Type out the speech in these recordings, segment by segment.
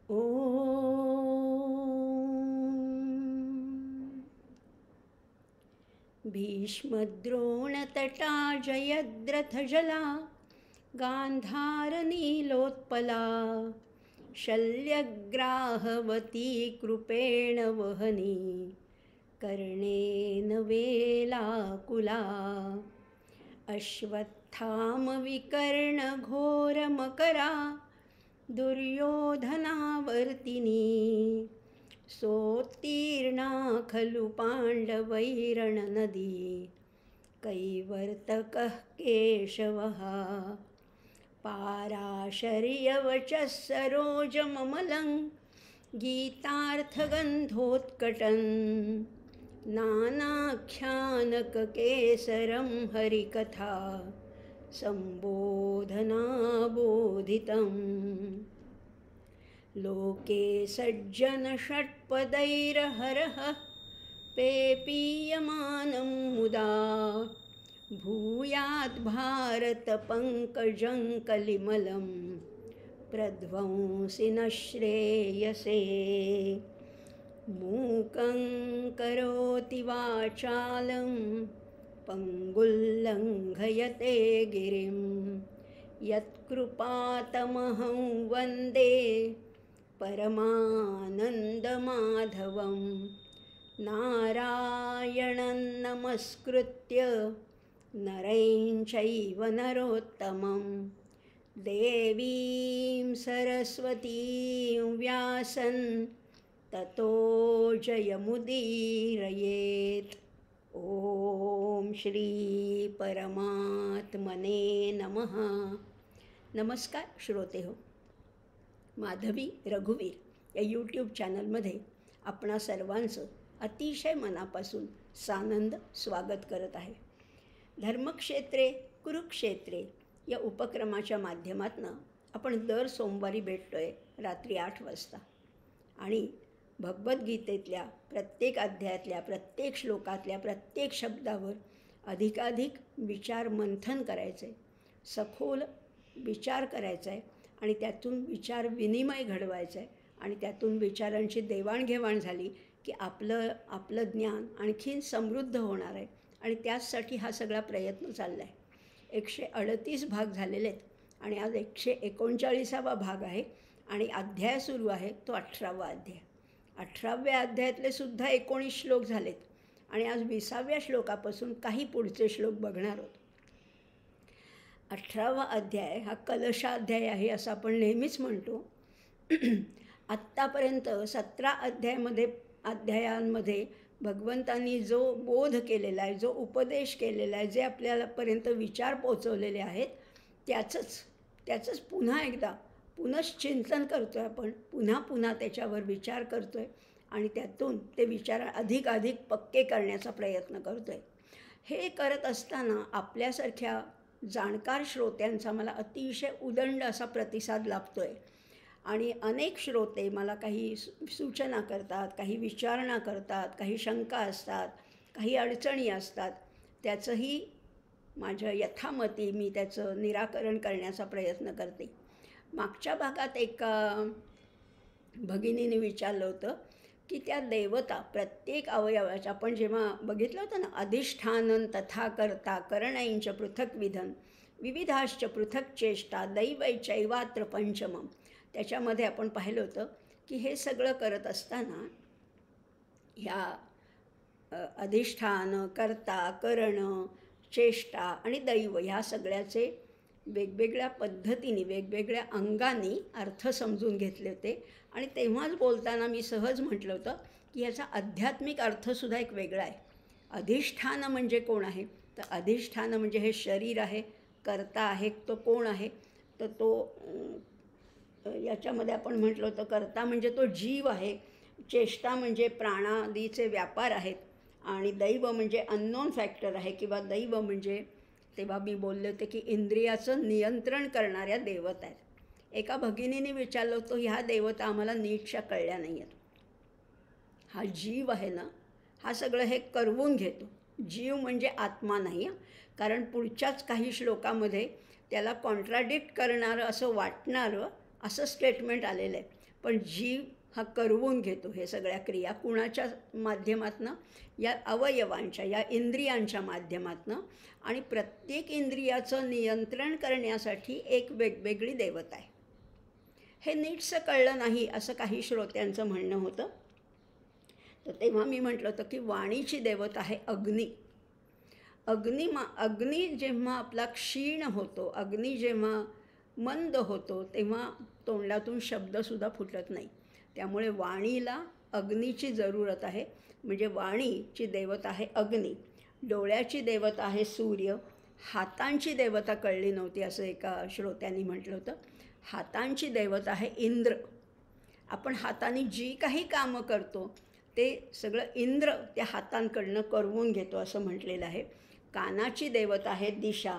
ॐ भीष्मद्रोणतटा जयद्रथजला गान्धारनीलोत्पला शल्यग्राहवती कृपेण वहनी कर्णेन वेलाकुला अश्वत्थामविकर्णघोरमकरा दुर्योधनावर्तिनी सोत्तीर्णा खलु पाण्डवैरणनदी कैवर्तकः केशवः पाराशर्यवचः सरोजममलं गीतार्थगन्धोत्कटन् नानाख्यानककेसरं हरिकथा सम्बोधनाबोधितम् लोके सज्जनषट्पदैरहरः पेपीयमानं मुदा भूयाद्भारतपङ्कजं कलिमलं प्रध्वंसि न श्रेयसे मूकं करोति वाचालं पङ्गुल्लङ्घयते गिरिं यत्कृपातमहं वन्दे परमानन्दमाधवं नारायणं नमस्कृत्य नरं चैव नरोत्तमं देवीं सरस्वतीं व्यासं ततो जयमुदीरयेत्। ओम श्री परमात्मने नमः। नमस्कार श्रोते हो, माधवी रघुवीर या यूट्यूब चॅनलमध्ये आपणा सर्वांचं अतिशय मनापासून सानंद स्वागत करत आहे। धर्मक्षेत्रे कुरुक्षेत्रे या उपक्रमाच्या माध्यमातून आपण दर सोमवारी भेटतोय रात्री 8 वाजता आणि भगवद्गीतेतल्या प्रत्येक अध्यायातल्या प्रत्येक श्लोकातल्या प्रत्येक शब्दावर अधिकाधिक विचार मंथन करायचं आहे, सखोल विचार करायचा आहे आणि त्यातून विचार विनिमय घडवायचा आहे आणि त्यातून विचारांची देवाणघेवाण झाली की आपलं ज्ञान आणखीन समृद्ध होणार आहे आणि त्याचसाठी हा सगळा प्रयत्न चालला आहे। 138 भाग झालेले आहेत आणि आज 139वा भाग आहे आणि अध्याय सुरू आहे तो 18वा अध्याय। 18व्या अध्यायातले सुद्धा 19 श्लोक झालेत आणि आज 20व्या श्लोकापासून काही पुढचे श्लोक बघणार आहोत। 18वा अध्याय हा कलशाध्याय आहे असं आपण नेहमीच म्हणतो। आत्तापर्यंत 17 अध्यायांमध्ये भगवंतांनी जो बोध केलेला आहे, जो उपदेश केलेला आहे, जे आपल्यापर्यंत विचार पोचवलेले आहेत त्याचंच पुन्हा एकदा पुनश्चिंतन करतो आहे आपण, पुन्हा त्याच्यावर विचार करतो आहे आणि त्यातून ते विचार अधिक पक्के करण्याचा प्रयत्न करतो आहे। हे करत असताना आपल्यासारख्या जाणकार श्रोत्यांचा मला अतिशय उदंड असा प्रतिसाद लाभतो आहे आणि अनेक श्रोते मला काही सूचना करतात, काही विचारणा करतात, काही शंका असतात, काही अडचणी असतात। त्याचंही माझ्या यथामती मी त्याचं निराकरण करण्याचा प्रयत्न करते। मागच्या भागात एका भगिनीने विचारलं होतं की त्या देवता प्रत्येक अवयवाच्या, आपण जेव्हा बघितलं होतं ना, अधिष्ठानं तथा कर्ता करणैंच पृथक विधन विविधाश्च पृथक चेष्टा दैवैचैवात्र पंचमम, त्याच्यामध्ये आपण पाहिलं होतं की हे सगळं करत असताना ह्या अधिष्ठान कर्ता करण चेष्टा आणि दैव ह्या सगळ्याचे वेगवेगळ्या पद्धतीने वेगवेगळ्या अंगाने अर्थ समजून घेतले होते आणि तेव्हाच बोलताना मी सहज म्हटलं होतं की ह्याचा आध्यात्मिक अर्थसुद्धा एक वेगळा आहे। अधिष्ठान म्हणजे कोण आहे, तर अधिष्ठान म्हणजे हे शरीर आहे, कर्ता आहे तो कोण आहे, तर तो याच्यामध्ये आपण म्हटलं होतं कर्ता म्हणजे तो जीव आहे, चेष्टा म्हणजे प्राणादीचे व्यापार आहेत आणि दैव म्हणजे अननोन फॅक्टर आहे किंवा दैव म्हणजे, तेव्हा मी बोलले होते की इंद्रियाचं नियंत्रण करणाऱ्या देवता आहेत। एका भगिनीने विचारलं होतं ह्या देवता आम्हाला नीटशा कळल्या नाही आहेत। हा जीव आहे ना, हा सगळं हे करवून घेतो। जीव म्हणजे आत्मा नाही, कारण पुढच्याच काही श्लोकामध्ये त्याला कॉन्ट्राडिक्ट करणारं असं वाटणारं असं स्टेटमेंट आलेलं आहे, पण जीव हा करवून घेतो हे सगळ्या क्रिया कुणाच्या माध्यमातनं, या अवयवांच्या, या इंद्रियांच्या माध्यमातनं. आणि प्रत्येक इंद्रियाचं नियंत्रण करण्यासाठी एक वेगवेगळी देवता आहे. हे नीटसं कळलं नाही असं काही श्रोत्यांचं म्हणणं होतं. तर तेव्हा मी म्हटलं होतं की वाणीची देवता आहे अग्नी. अग्नी जेव्हा आपला क्षीण होतो, अग्नी जेव्हा मंद होतो, तेव्हा तोंडातून शब्दसुद्धा फुटत नाही. त्यामुळे वाणीला अग्नीची जरूरत आहे. म्हणजे वाणीची देवता आहे अग्नी. डोळ्याची देवता आहे सूर्य. हातांची देवता कळली नव्हती असं एका श्रोत्यांनी म्हटलं होतं. हातांची देवता आहे इंद्र. आपण हाताने जी काही कामं करतो ते सगळं इंद्र त्या हातांकडनं करवून घेतो असं म्हटलेलं आहे. कानाची देवता आहे दिशा.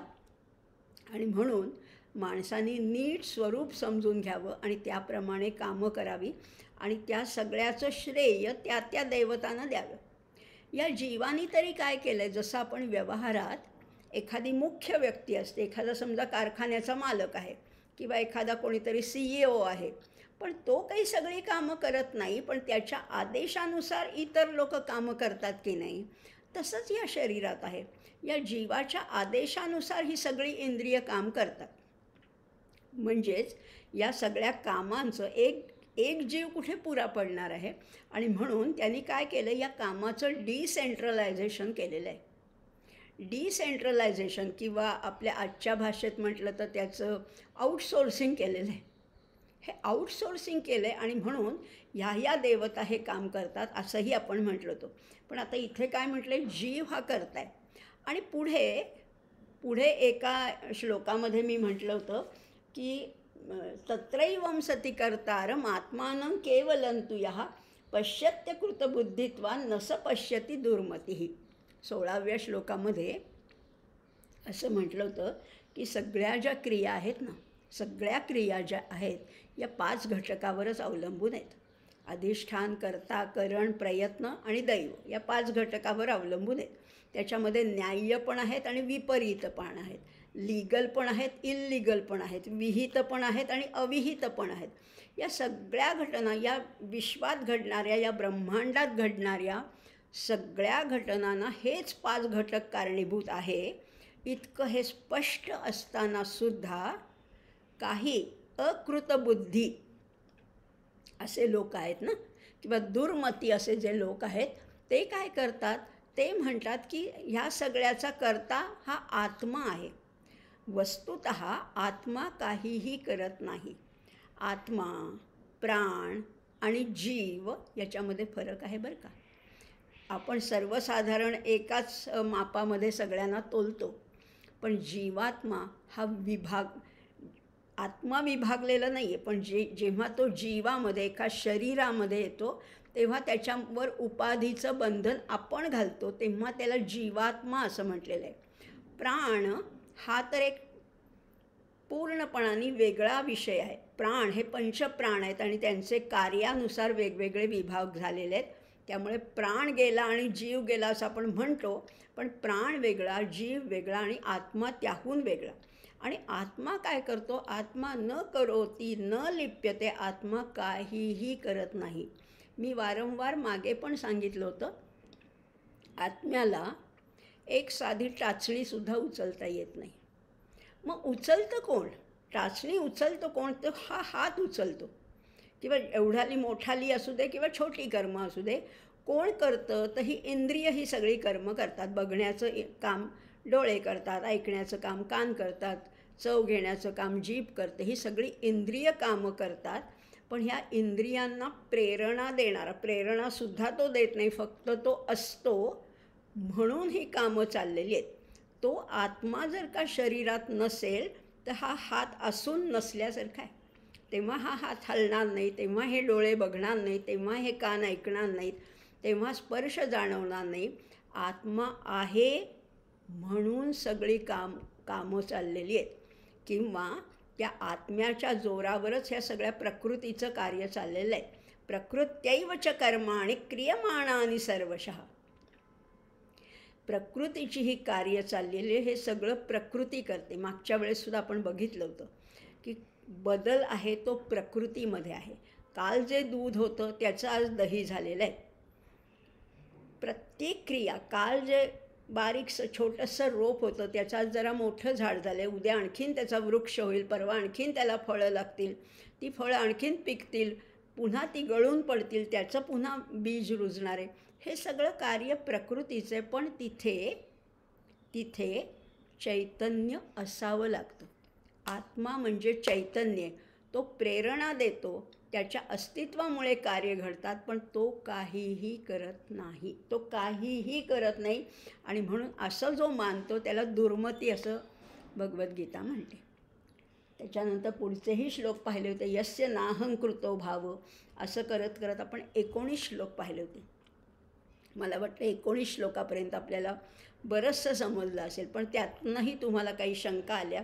आणि म्हणून माणसाने नीट स्वरूप समजून घ्यावं आणि त्याप्रमाणे कामं करावी आणि त्या सगळ्याचं श्रेय त्या त्या देवतांना द्यावं. या जीवानी तरी काय केलं आहे, जसं आपण व्यवहारात एखादी मुख्य व्यक्ती असते, एखादा समजा कारखान्याचा मालक आहे किंवा एखादा कोणीतरी CEO आहे, पण तो काही सगळी कामं करत नाही, पण त्याच्या आदेशानुसार इतर लोक कामं करतात की नाही, तसंच या शरीरात आहे. या जीवाच्या आदेशानुसार ही सगळी इंद्रिय काम करतात. म्हणजेच या सगळ्या कामांचं एक जीव कुठे पुरा पडणार आहे. आणि म्हणून त्यांनी काय केलं, या कामाचं डिसेंट्रलायझेशन केलेलं आहे. डिसेंट्रलायझेशन किंवा आपल्या आजच्या भाषेत म्हटलं तर त्याचं आउटसोर्सिंग केलेलं आहे. हे आउटसोर्सिंग केलं आहे आणि म्हणून ह्या देवता हे काम करतात असंही आपण म्हटलं होतं. पण आता इथे काय म्हटलं आहे, जीव हा करताय. आणि पुढे एका श्लोकामध्ये मी म्हटलं होतं की तत्रैवं सति कर्तारम् आत्मानं केवलंतु यः पश्यत्य कृतबुद्धित्वान् न स पश्यति दुर्मतिः. 16व्या श्लोकामध्ये असं म्हटलं होतं की सगळ्या ज्या क्रिया आहेत ना, सगळ्या क्रिया ज्या आहेत या 5 घटकावरच अवलंबून आहेत. अधिष्ठान, कर्ता, करण, प्रयत्न आणि दैव या 5 घटकावर अवलंबून आहेत. त्याच्यामध्ये न्याय्य पण आहेत आणि विपरीत पण आहेत, लीगल पण आहेत, इल्लीगल पण आहेत, विहित पण आहेत आणि अविहित पण आहेत. या सगळ्या घटना, या विश्वात घडणाऱ्या, या ब्रह्मांडात घडणाऱ्या सगळ्या घटनांना हेच 5 घटक कारणीभूत आहे. इतकं हे स्पष्ट असतानासुद्धा काही अकृतबुद्धी असे लोक आहेत ना, किंवा दुर्मती असे जे लोक आहेत, ते काय करतात, ते म्हणतात की ह्या सगळ्याचा कर्ता हा आत्मा आहे. वस्तुतः आत्मा काहीही करत नाही. आत्मा, प्राण आणि जीव याच्यामध्ये फरक आहे बरं का. आपण सर्वसाधारण एकाच मापामध्ये सगळ्यांना तोलतो, पण जीवात्मा हा आत्मा विभागलेला नाही आहे. पण जेव्हा तो जीवामध्ये एका शरीरामध्ये येतो तेव्हा त्याच्यावर उपाधीचं बंधन आपण घालतो, तेव्हा त्याला जीवात्मा असं म्हटलेलं आहे. प्राण हा तर एक पूर्णपणाने वेगळा विषय आहे. प्राण हे पंचप्राण आहेत आणि त्यांचे कार्यानुसार वेगवेगळे विभाग झालेले आहेत. त्यामुळे प्राण गेला आणि जीव गेला असं आपण म्हणतो, पण प्राण वेगळा, जीव वेगळा आणि आत्मा त्याहून वेगळा. आणि आत्मा काय करतो, आत्मा न करोती न लिप्यते, आत्मा काहीही करत नाही. मी वारंवार मागे पण सांगितलं होतं, आत्म्याला एक साधी टाचणीसुद्धा उचलता येत नाही. मग उचलतं कोण, टाचणी उचलतो कोण, तर हा हात उचलतो. किंवा एवढाली मोठाली असू दे किंवा छोटी कर्म असू दे, कोण करतं, तर ही इंद्रिय ही सगळी कर्म करतात. बघण्याचं काम डोळे करतात, ऐकण्याचं काम कान करतात, चव घेण्याचं काम जीभ करते. ही सगळी इंद्रिय कामं करतात. पण ह्या इंद्रियांना प्रेरणा देणारा, प्रेरणासुद्धा तो देत नाही, फक्त तो असतो म्हणून ही कामं चाललेली आहेत. तो आत्मा जर का शरीरात नसेल तर हा हात असून नसल्यासारखा आहे. तेव्हा हा हात हलणार नाही, तेव्हा हे डोळे बघणार नाही, तेव्हा हे कान ऐकणार नाहीत, तेव्हा स्पर्श जाणवणार नाही. आत्मा आहे म्हणून सगळी कामं चाललेली आहेत. किंवा त्या आत्म्याच्या जोरावरच ह्या सगळ्या प्रकृतीचं कार्य चाललेलं आहे. प्रकृत्यैव च कर्माणि क्रियमाणानि सर्वशः. प्रकृतीची ही कार्य चाललेली हे सगळं प्रकृती करते. मागच्या वेळेससुद्धा आपण बघितलं होतं की बदल आहे तो प्रकृतीमध्ये आहे. काल जे दूध होतं त्याचं आज दही झालेलं आहे. प्रत्येक क्रिया, काल जे बारीकसं छोटंसं रोप होतं त्याचं आज जरा मोठं झाड झालं आहे, उद्या आणखीन त्याचा वृक्ष होईल, परवा आणखीन त्याला फळं लागतील, ती फळं आणखीन पिकतील, पुन्हा ती गळून पडतील, त्याचं पुन्हा बीज रुजणार आहे. हे सगळं कार्य प्रकृतीचं आहे. पण तिथे चैतन्य असावं लागतं. आत्मा म्हणजे चैतन्य, तो प्रेरणा देतो, त्याच्या अस्तित्वामुळे कार्य घडतात, पण तो काहीही करत नाही. आणि म्हणून असं जो मानतो त्याला दुर्मती असं भगवद्गीता म्हणते. त्याच्यानंतर पुढचेही श्लोक पाहिले होते. यस्य नाहंकृतो भाव, असं करत करत आपण 19 श्लोक पाहिले होते. मला वाटतं 19 श्लोकापर्यंत आपल्याला बरंचसं समजलं असेल. पण त्यातूनही तुम्हाला काही शंका आल्या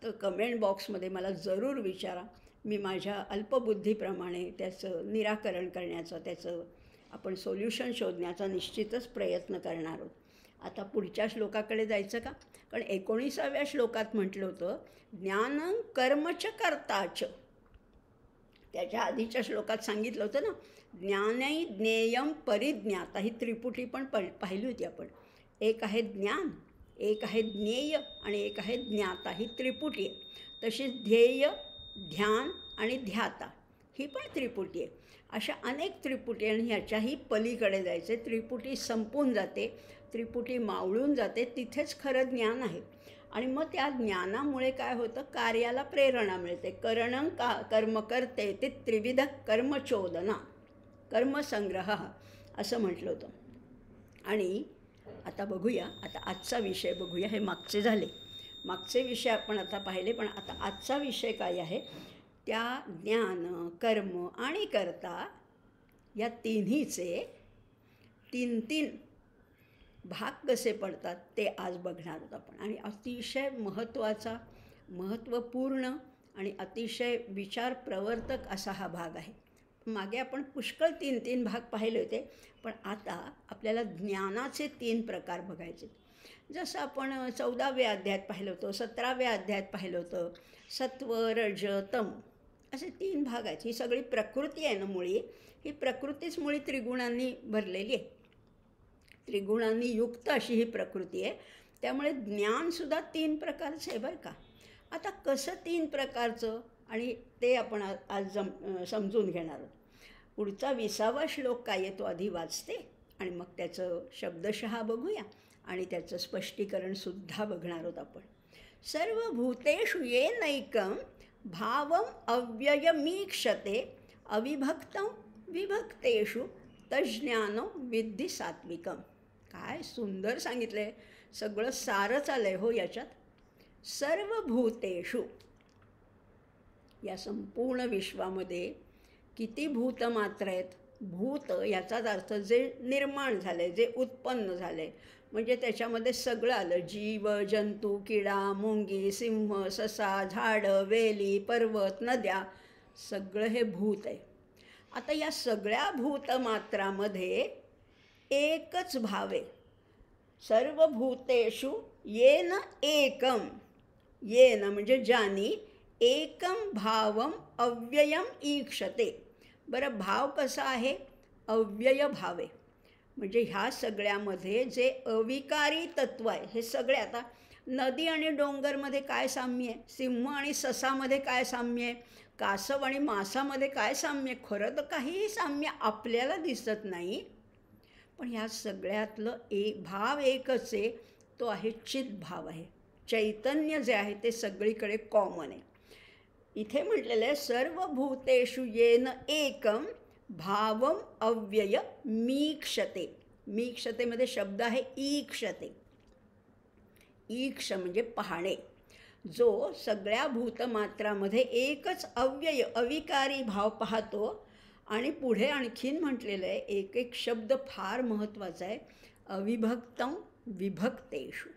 तर कमेंट बॉक्समध्ये मला जरूर विचारा. मी माझ्या अल्पबुद्धीप्रमाणे त्याचं निराकरण करण्याचं, त्याचं आपण सोल्युशन शोधण्याचा निश्चितच प्रयत्न करणार आहोत. आता पुढच्या श्लोकाकडे जायचं का? कारण 19व्या श्लोकात म्हटलं होतं ज्ञानं कर्मच कर्ताच. त्याच्या आधीच्या श्लोकात सांगितलं होतं ना, ज्ञानै ज्ञेयं परिज्ञाता. ही त्रिपुटी पण पाहिली होती आपण. एक आहे ज्ञान, एक आहे ज्ञेय आणि एक आहे ज्ञाता. ही त्रिपुटी आहे. तशीच ध्येय, ध्यान आणि ध्याता ही पण त्रिपुटी आहे. अशा अनेक त्रिपुटी आणि ह्याच्याही पलीकडे जायचे. त्रिपुटी संपून जाते, त्रिपुटी मावळून जाते, तिथेच खरं ज्ञान आहे. आणि मग त्या ज्ञानामुळे काय होतं, कार्याला प्रेरणा मिळते. करणं कर्म करते ते त्रिविध कर्मचोदना, कर्मसंग्रह असं म्हटलं होतं. आणि आता बघूया, आता आजचा विषय बघूया. हे मागचे विषय आपण आता पाहिले, पण आता आजचा विषय काय आहे, त्या ज्ञान, कर्म आणि कर्ता या तिन्हीचे 3 भाग कसे पडतात ते आज बघणार आहोत आपण. आणि अतिशय महत्त्वपूर्ण आणि अतिशय विचार प्रवर्तक असा हा भाग आहे. मागे आपण पुष्कळ 3 भाग पाहिले होते, पण आता आपल्याला ज्ञानाचे 3 प्रकार बघायचे. जसं आपण 14व्या अध्यायात पाहिलं होतं, 17व्या अध्यायात पाहिलं होतं. सत्व, रज, तम असे 3 भाग आहेत. ही सगळी प्रकृती आहे ना मुळी, ही प्रकृतीच मुळी त्रिगुणांनी भरलेली आहे, त्रिगुणांनी युक्त अशी ही प्रकृती आहे. त्यामुळे ज्ञानसुद्धा 3 प्रकारचं आहे बरं का. आता कसं 3 प्रकारचं, आणि ते आपण आज समजून घेणार आहोत. पुढचा 20वा श्लोक काय आहे तो आधी वाचते आणि मग त्याचं शब्दशः बघूया आणि त्याचं स्पष्टीकरणसुद्धा बघणार आहोत आपण. सर्वभूतेषु येनैकं भावम अव्ययमीक्षते अविभक्तं विभक्तेषु तज्ज्ञानं विद्धि सात्विकम. काय सुंदर सांगितलं आहे, सगळं सारच आलं आहे हो याच्यात. सर्वभूतेषु, या संपूर्ण विश्वामध्ये किती भूतमात्र आहेत. भूत याचाच अर्थ जे निर्माण झालं आहे, जे उत्पन्न झालं आहे, म्हणजे त्याच्यामध्ये सगळं आलं. जीव, जंतू, किडा, मुंगी, सिंह, ससा, झाडं, वेली, पर्वत, नद्या, सगळं हे भूत आहे. आता या सगळ्या भूतमात्रामध्ये एकच भाव आहे. सर्वभूतेषु येन एकम, येन म्हणजे ज्यानी, एकम भावम अव्ययम ईक्षते. बरं, भाव कसा आहे? अव्यय भाव आहे. म्हणजे ह्या सगळ्यामध्ये जे अविकारी तत्व आहे, हे सगळे, आता नदी आणि डोंगरमध्ये काय साम्य आहे, सिंह आणि ससामध्ये काय साम्य आहे, कासव आणि मासामध्ये काय साम्य आहे, खरं तर काहीही साम्य आपल्याला दिसत नाही. पण ह्या सगळ्यातलं भाव एकच आहे, तो आहे चिद्भाव आहे. चैतन्य जे आहे ते सगळीकडे कॉमन आहे. इथे म्हटलेलं आहे सर्वभूतेषु येन एकम भावम अव्यय मीक्षते. मीक्षतेमध्ये शब्द आहे ईक्षते. ईक्ष म्हणजे पाहणे. जो सगळ्या भूतमात्रामध्ये एकच अव्यय अविकारी भाव पाहतो. आणि पुढे आणखीन म्हटलेलं आहे, एक शब्द फार महत्त्वाचा आहे, अविभक्तं विभक्तेषु.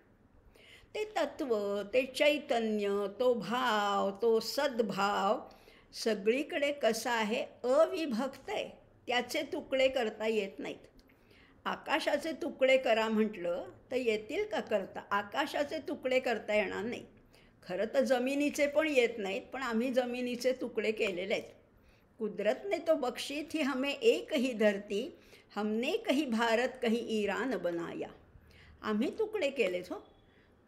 ते तत्व, ते चैतन्य, तो भाव, तो सद्भाव सगळीकडे कसा आहे, अविभक्त आहे. त्याचे तुकडे करता येत नाहीत. आकाशाचे तुकडे करा म्हटलं तर येतील का करता? आकाशाचे तुकडे करता येणार नाही. खरं तर जमिनीचे पण येत नाहीत, पण आम्ही जमिनीचे तुकडे केलेले आहेत. कुदरत ने तो बख्शी थी हमें एक ही धरती, हमने कहीं भारत कहीं ईरान बनाया. आम्ही तुकडे केलेत हो,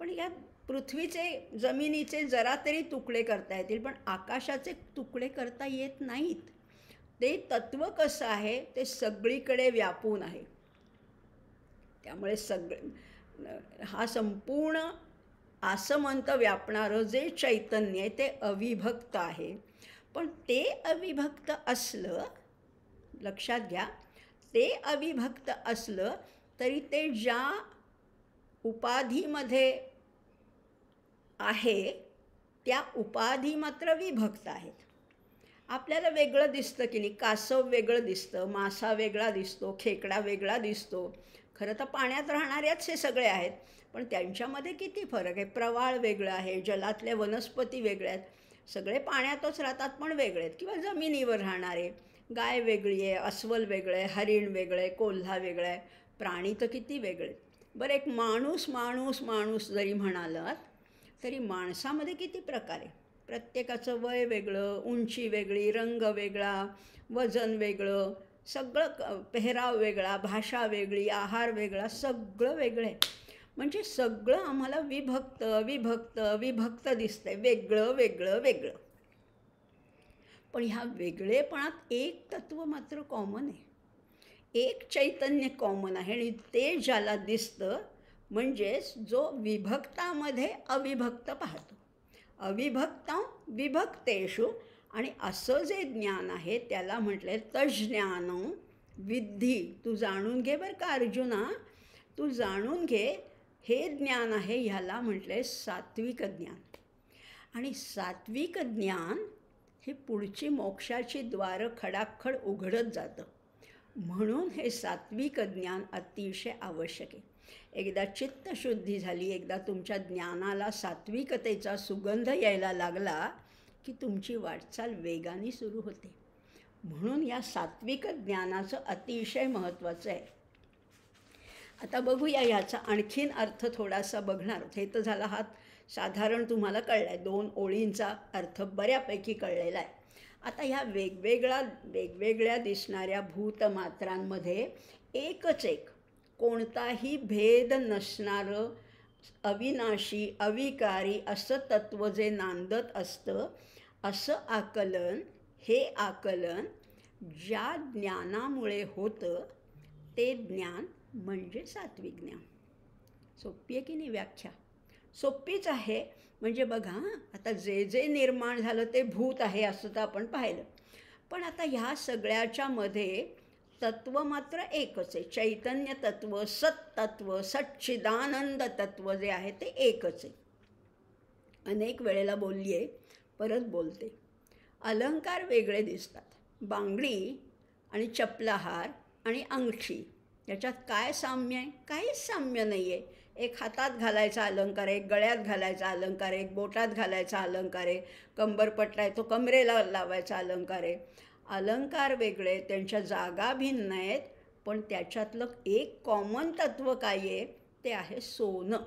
पण या पृथ्वीचे जमिनीचे जरा तरी तुकडे करता येतील, पण आकाशाचे तुकडे करता येत नाहीत. ते तत्त्व कसं आहे ते सगळीकडे व्यापून आहे. त्यामुळे हा संपूर्ण आसमंत व्यापणारं जे चैतन्य आहे ते अविभक्त आहे. पण ते अविभक्त असलं, लक्षात घ्या, ते अविभक्त असलं तरी ते ज्या उपाधीमध्ये आहे त्या उपाधी मात्र विभक्त आहेत. आपल्याला वेगळं दिसतं की नाही, कासव वेगळं दिसतं, मासा वेगळा दिसतो, खेकडा वेगळा दिसतो. खरं तर पाण्यात राहणाऱ्याच हे सगळे आहेत, पण त्यांच्यामध्ये किती फरक आहे. प्रवाळ वेगळं आहे, जलातल्या वनस्पती वेगळ्या आहेत, सगळे पाण्यातच राहतात पण वेगळे आहेत. किंवा जमिनीवर राहणारे, गाय वेगळी आहे, अस्वल वेगळं आहे, हरिण वेगळं आहे, कोल्हा वेगळा आहे, प्राणी तर किती वेगळे. बरं, एक माणूस माणूस माणूस जरी म्हणालात तरी माणसामध्ये किती प्रकार आहे. प्रत्येकाचं वय वेगळं, उंची वेगळी, रंग वेगळा, वजन वेगळं, सगळं पेहराव वेगळा, भाषा वेगळी, आहार वेगळा, सगळं वेगळं आहे. म्हणजे सगळं आम्हाला विभक्त विभक्त विभक्त दिसतंय, वेगळं वेगळं वेगळं. पण ह्या वेगळेपणात एक तत्त्व मात्र कॉमन आहे, एक चैतन्य कॉमन आहे, आणि ते ज्याला दिसतं म्हणजेच जो विभक्तामध्ये अविभक्त पाहतो. अविभक्तं विभक्तेषु, आणि असं जे ज्ञान आहे त्याला म्हटलं आहे तज्ज्ञानं विद्धी. तू जाणून घे बरं का अर्जुना, तू जाणून घे, हे ज्ञान आहे, ह्याला म्हटलं आहे सात्विक ज्ञान. आणि सात्विक ज्ञान ही पुढची मोक्षाची द्वारं खडाखड उघडत जातं. म्हणून हे सात्विक ज्ञान अतिशय आवश्यक आहे. एकदा चित्तशुद्धी झाली, एकदा तुमच्या ज्ञानाला सात्विकतेचा सुगंध यायला लागला की तुमची वाटचाल वेगाने सुरू होते. म्हणून या सात्विक ज्ञानाचं अतिशय महत्त्वाचं आहे. आता बघूया ह्याचा आणखीन अर्थ थोडासा बघणार. हे तर झाला, हा साधारण तुम्हाला कळला आहे, 2 ओळींचा अर्थ बऱ्यापैकी कळलेला आहे. आता ह्या वेगवेगळ्या दिसणाऱ्या भूतमात्रांमध्ये एकच एक, कोणताही भेद नसणारं अविनाशी अविकारी असं तत्त्व जे नांदत असतं, असं आकलन, हे आकलन ज्या ज्ञानामुळे होतं ते ज्ञान म्हणजे सात्विक ज्ञान. सोपी आहे की नाही व्याख्या? सोपीच आहे. म्हणजे बघा, आता जे जे निर्माण झालं ते भूत आहे असं तर आपण पाहिलं, पण आता ह्या सगळ्याच्या मध्ये तत्व मात्र एकच आहे. चैतन्य तत्व, सत्तत्व, सच्चिदानंद तत्व जे आहे ते एकच आहे. अनेक वेळेला बोलली आहे, परत बोलते. अलंकार वेगळे दिसतात. बांगडी आणि चपलाहार आणि अंगठी याच्यात काय साम्य आहे? काहीच साम्य नाही आहे. एक हातात घालायचा अलंकार आहे, एक गळ्यात घालायचा अलंकार आहे, एक बोटात घालायचा अलंकार आहे, कंबरपट्टा आहे तो कमरेला लावायचा अलंकार आहे. अलंकार वेगळे, त्यांच्या जागा भिन्न आहेत, पण त्याच्यातलं एक कॉमन तत्त्व काय आहे ते आहे सोनं.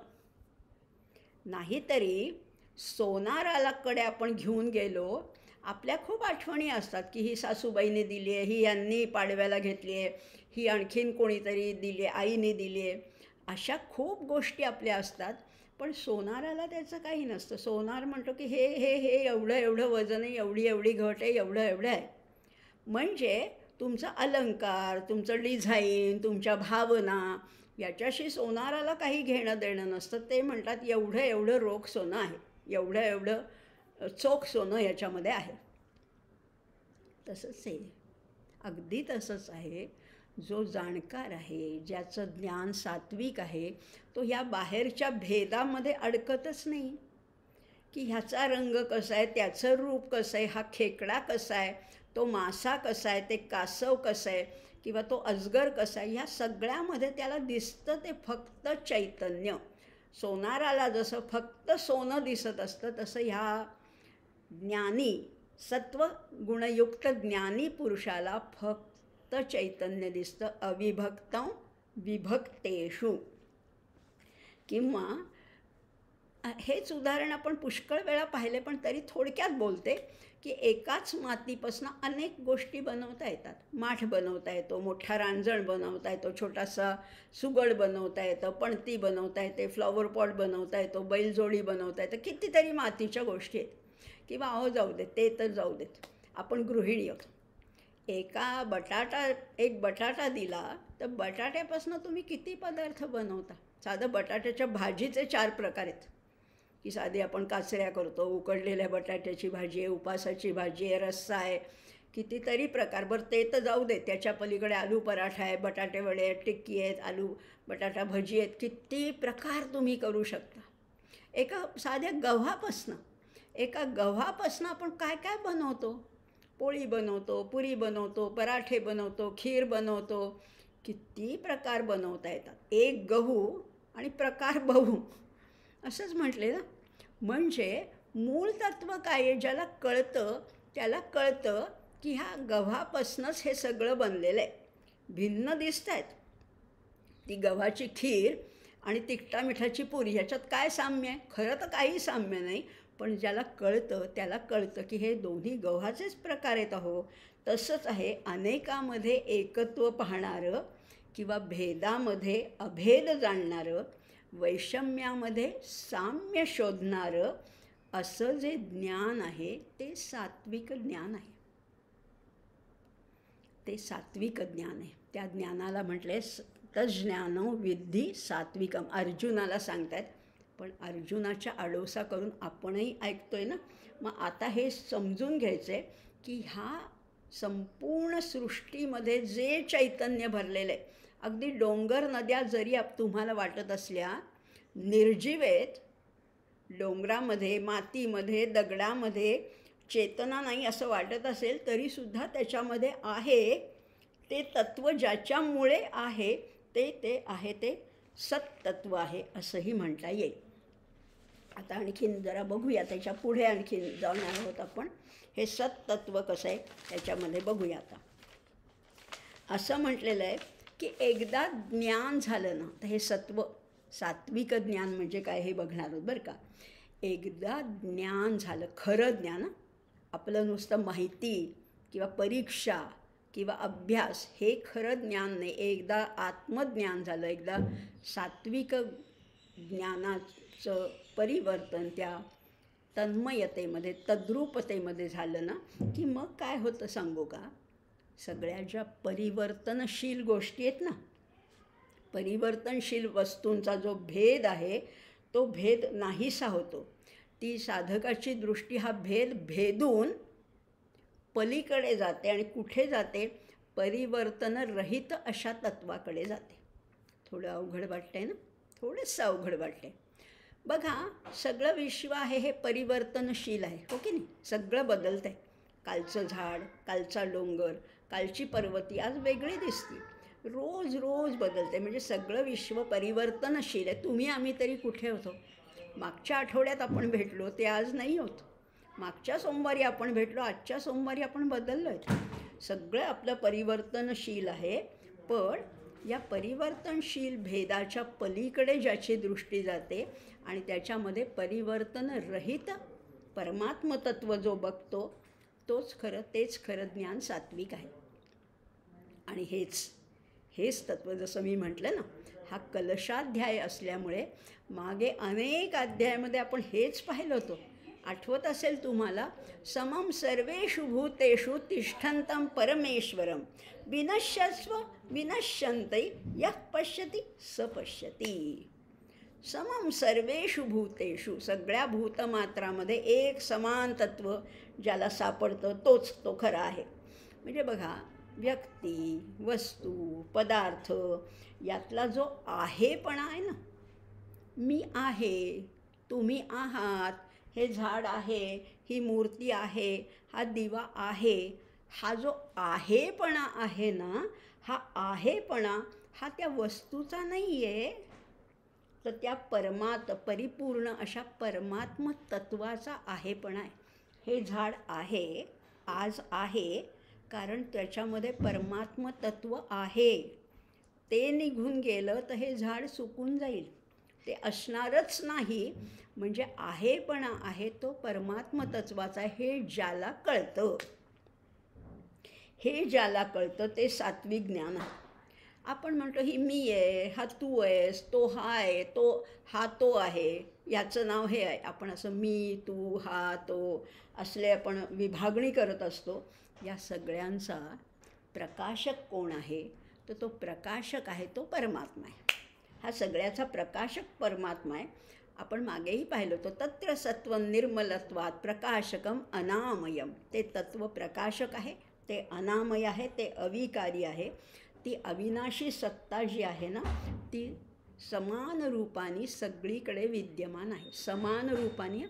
नाहीतरी सोनाराकडे आपण घेऊन गेलो, आपल्या खूप आठवणी असतात की ही सासूबाईने दिली आहे, ही यांनी पाडव्याला घेतली आहे, ही आणखीन कोणीतरी दिली आहे, आईने दिली आहे, अशा खूप गोष्टी आपल्या असतात. पण सोनाराला त्याचं काही नसतं. सोनार म्हणतो की हे हे हे एवढं एवढं वजन आहे, एवढी एवढी घट आहे, एवढं एवढं आहे. म्हणजे तुमचा अलंकार, तुमचं डिझाईन, तुमच्या भावना याच्याशी सोनाराला काही घेणं देणं नसतं. ते म्हणतात एवढं एवढं रोख सोनं आहे, एवढं एवढं चोख सोनं याच्यामध्ये आहे. तसंच आहे, अगदी तसंच आहे. जो जाणकार आहे, ज्याचं ज्ञान सात्विक आहे, तो ह्या बाहेरच्या भेदामध्ये अडकतच नाही की ह्याचा रंग कसा आहे, त्याचं रूप कसं आहे, हा खेकडा कसा आहे, तो मासा कसा आहे, ते कासव कसं आहे, किंवा तो अजगर कसा आहे. ह्या सगळ्यामध्ये त्याला दिसतं ते फक्त चैतन्य. सोनाराला जसं फक्त सोनं दिसत असतं, तसं ह्या ज्ञानी सत्वगुणयुक्त ज्ञानी पुरुषाला फक्त चैतन्य दिसतं. अविभक्तं विभक्तेषु. किंवा हेच उदाहरण आपण पुष्कळ वेळा पाहिले, पण तरी थोडक्यात बोलते की एकाच मातीपासून अनेक गोष्टी बनवता येतात. माठ बनवता येतो, मोठा रांजण बनवता येतो, छोटासा सुगड बनवता येतं, पणती बनवता येते, फ्लॉवर पॉट बनवता येतो, बैलजोडी बनवता येतं, कितीतरी मातीच्या गोष्टी आहेत. किंवा अहो जाऊ देत, ते तर जाऊ देत, आपण गृहिणी आहोत. एक बटाटा दिला तर बटाट्यापासून तुम्ही किती पदार्थ बनवता. साधं बटाट्याच्या भाजीचे 4 प्रकार आहेत, की साधी आपण काचऱ्या करतो, उकडलेल्या बटाट्याची भाजी आहे, उपासाची भाजी आहे, रस्सा आहे, कितीतरी प्रकार. बरं ते तर जाऊ दे, त्याच्या पलीकडे आलू पराठा आहे, बटाटे वडे आहेत, टिक्की आहेत, आलू बटाटा भजी आहेत, किती प्रकार तुम्ही करू शकता. एका साध्या गव्हापासनं आपण काय काय बनवतो. पोळी बनवतो, पुरी बनवतो, पराठे बनवतो, खीर बनवतो, किती प्रकार बनवता येतात. एक गहू आणि प्रकार बहु असंच म्हटले ना. म्हणजे मूळ तत्त्व काय आहे, ज्याला कळतं त्याला कळतं की ह्या गव्हापासूनच हे सगळं बनलेलं आहे. भिन्न दिसत आहेत ती गव्हाची खीर आणि तिखटा मिठाची पुरी, ह्याच्यात काय साम्य आहे. खरं तर काही साम्य नाही, पण ज्याला कळतं त्याला कळतं की हे दोन्ही गव्हाचेच प्रकार आहेत. अहो तसंच आहे, अनेकामध्ये एकत्व पाहणारं किंवा भेदामध्ये अभेद जाणणारं, वैषम्यामध्ये साम्य शोधणारं असं जे ज्ञान आहे ते सात्विक ज्ञान आहे. ते सात्विक ज्ञान आहे. त्या ज्ञानाला म्हटले तज्ज्ञानो विद्धि सात्विकम. अर्जुनाला सांगतायत, पण अर्जुनाच्या आडोसा करून आपणही ऐकतोय ना. मग आता हे समजून घ्यायचं आहे की ह्या संपूर्ण सृष्टीमध्ये जे चैतन्य भरलेलं आहे, अगदी डोंगर नद्या जरी तुम्हाला वाटत असल्या निर्जीव आहेत, डोंगरामध्ये, मातीमध्ये, दगडामध्ये चेतना नाही असं वाटत असेल तरीसुद्धा त्याच्यामध्ये आहे ते तत्त्व, ज्याच्यामुळे आहे ते आहे ते सत्तत्व आहे असंही म्हणता येईल. आता आणखीन जरा बघूया, त्याच्या पुढे आणखीन जाणार आहोत आपण. हे सत्तत्व कसं आहे त्याच्यामध्ये बघूया. आता असं म्हटलेलं आहे की एकदा ज्ञान झालं ना, तर हे सात्विक ज्ञान म्हणजे काय हे बघणार आहोत बरं का. एकदा ज्ञान झालं, खरं ज्ञान, आपलं नुसतं माहिती किंवा परीक्षा किंवा अभ्यास हे खरं ज्ञान नाही. एकदा आत्मज्ञान झालं, एकदा सात्विक ज्ञानाचं परिवर्तन त्या तन्मयतेमध्ये, तद्रूपतेमध्ये झालं ना, की मग काय होतं सांगू का. सगळ्या ज्या परिवर्तनशील गोष्टी आहेत ना, परिवर्तनशील वस्तूंचा जो भेद आहे तो भेद नाहीसा होतो. ती साधकाची दृष्टी हा भेद भेदून पलीकडे जाते आणि कुठे जाते, परिवर्तनरहित अशा तत्वाकडे जाते. थोडं अवघड वाटतंय ना, थोडंसं अवघड वाटतंय. बघा, सगळं विश्व आहे हे परिवर्तनशील आहे, हो की नाही. सगळं बदलतं आहे. कालचं झाड, कालचा डोंगर, कालची पर्वती आज वेगळी दिसते, रोज रोज बदलते. म्हणजे सगळं विश्व परिवर्तनशील आहे. तुम्ही आम्ही तरी कुठे होतो. मागच्या आठवड्यात आपण भेटलो ते आज नाही होत. मागच्या सोमवारी आपण भेटलो, आजच्या सोमवारी आपण बदललो आहे. सगळं आपलं परिवर्तनशील आहे. पण या परिवर्तनशील भेदाच्या पलीकडे ज्याची दृष्टी जाते आणि त्याच्यामध्ये परिवर्तनरहित परमात्मतत्व जो बघतो तेच खरं ज्ञान सात्विक आहे. आणि हेच तत्व, जसं मी म्हटलं ना, हा कलशाध्याय असल्यामुळे मागे अनेक अध्यायामध्ये आपण हेच पाहिलं होतं. आठवत असेल तुम्हाला, समम सर्वेषु भूतेषु तिष्ठन्तं परमेश्वरं विनश्यस्व विनश्यन्ते यः पश्यति स पश्यति. समम सर्वेषु भूतेषु, सगळ्या भूतमात्रामध्ये एक समान तत्व ज्याला सापडतं तो खरा आहे. म्हणजे बघा, व्यक्ती, वस्तू, पदार्थ यातला जो आहेपणा आहे ना, मी आहे, तुम्ही आहात, हे झाड आहे, ही मूर्ती आहे, हा दिवा आहे, हा जो आहेपणा आहे ना, हा आहेपणा हा त्या वस्तूचा नाही आहे, तर त्या परिपूर्ण अशा परमात्म तत्वाचा आहेपणा आहे. हे झाड आहे, आज आहे, कारण त्याच्यामध्ये परमात्म तत्व आहे. ते निघून गेलं तर हे झाड सुकून जाईल. ते असणारच नाही. म्हणजे आहेपणा आहे तो परमात्म तत्वाचा, हे ज्याला कळतं, हे ज्याला कळतं ते सात्विक ज्ञान आहे. आपण म्हणतो ही मी आहे, हा तू आहेस, तो हा आहे, हा तो आहे, याचं नाव हे आहे. आपण असं मी, तू, हा, तो असले आपण विभागणी करत असतो. या सगळ्यांचा प्रकाशक कोण आहे? तर तो प्रकाशक आहे तो परमात्मा आहे. हा सगळ्याचा प्रकाशक परमात्मा आहे. आपण मागेही पाहिलं होतं, तत्र सत्व निर्मलत्वात प्रकाशकम अनामयम. ते तत्व प्रकाशक आहे, ते अनामय आहे, ते अविकारी आहे. ती अविनाशी सत्ता जी आहे ना, ती समान रूपाने सगळीकडे विद्यमान आहे. समान रूपाने.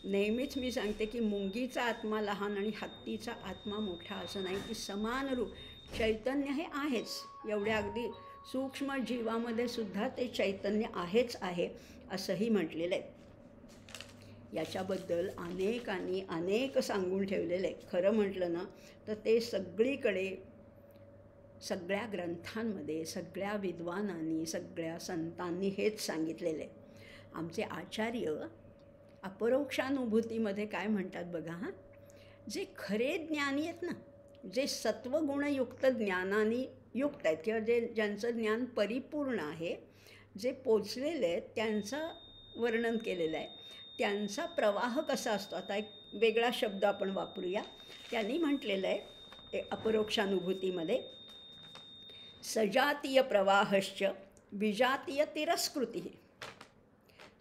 नेहमीच मी सांगते की मुंगीचा आत्मा लहान आणि हत्तीचा आत्मा मोठा असं नाही. ती समान रूप चैतन्य हे आहेच. एवढ्या अगदी सूक्ष्म जीवामध्ये सुद्धा ते चैतन्य आहेच आहे असंही म्हटलेलं आहे. याच्याबद्दल अनेकांनी अनेक सांगून ठेवलेलं आहे. खरं म्हटलं ना तर ते सगळीकडे, सगळ्या ग्रंथांमध्ये, सगळ्या विद्वानांनी, सगळ्या संतांनी हेच सांगितलेलं आहे. आमचे आचार्य अपरोक्षानुभूतीमध्ये काय म्हणतात बघा, जे खरे ज्ञानी आहेत ना, जे सत्वगुणयुक्त ज्ञानाने युक्त आहेत किंवा ज्यांचं ज्ञान परिपूर्ण आहे, जे पोचलेले आहेत, त्यांचं वर्णन केलेलं आहे. त्यांचा प्रवाह कसा असतो, आता एक वेगळा शब्द आपण वापरूया. त्यांनी म्हटलेलं आहे अपरोक्षानुभूतीमध्ये, सजातीय प्रवाहश्च विजातीय तिरस्कृती.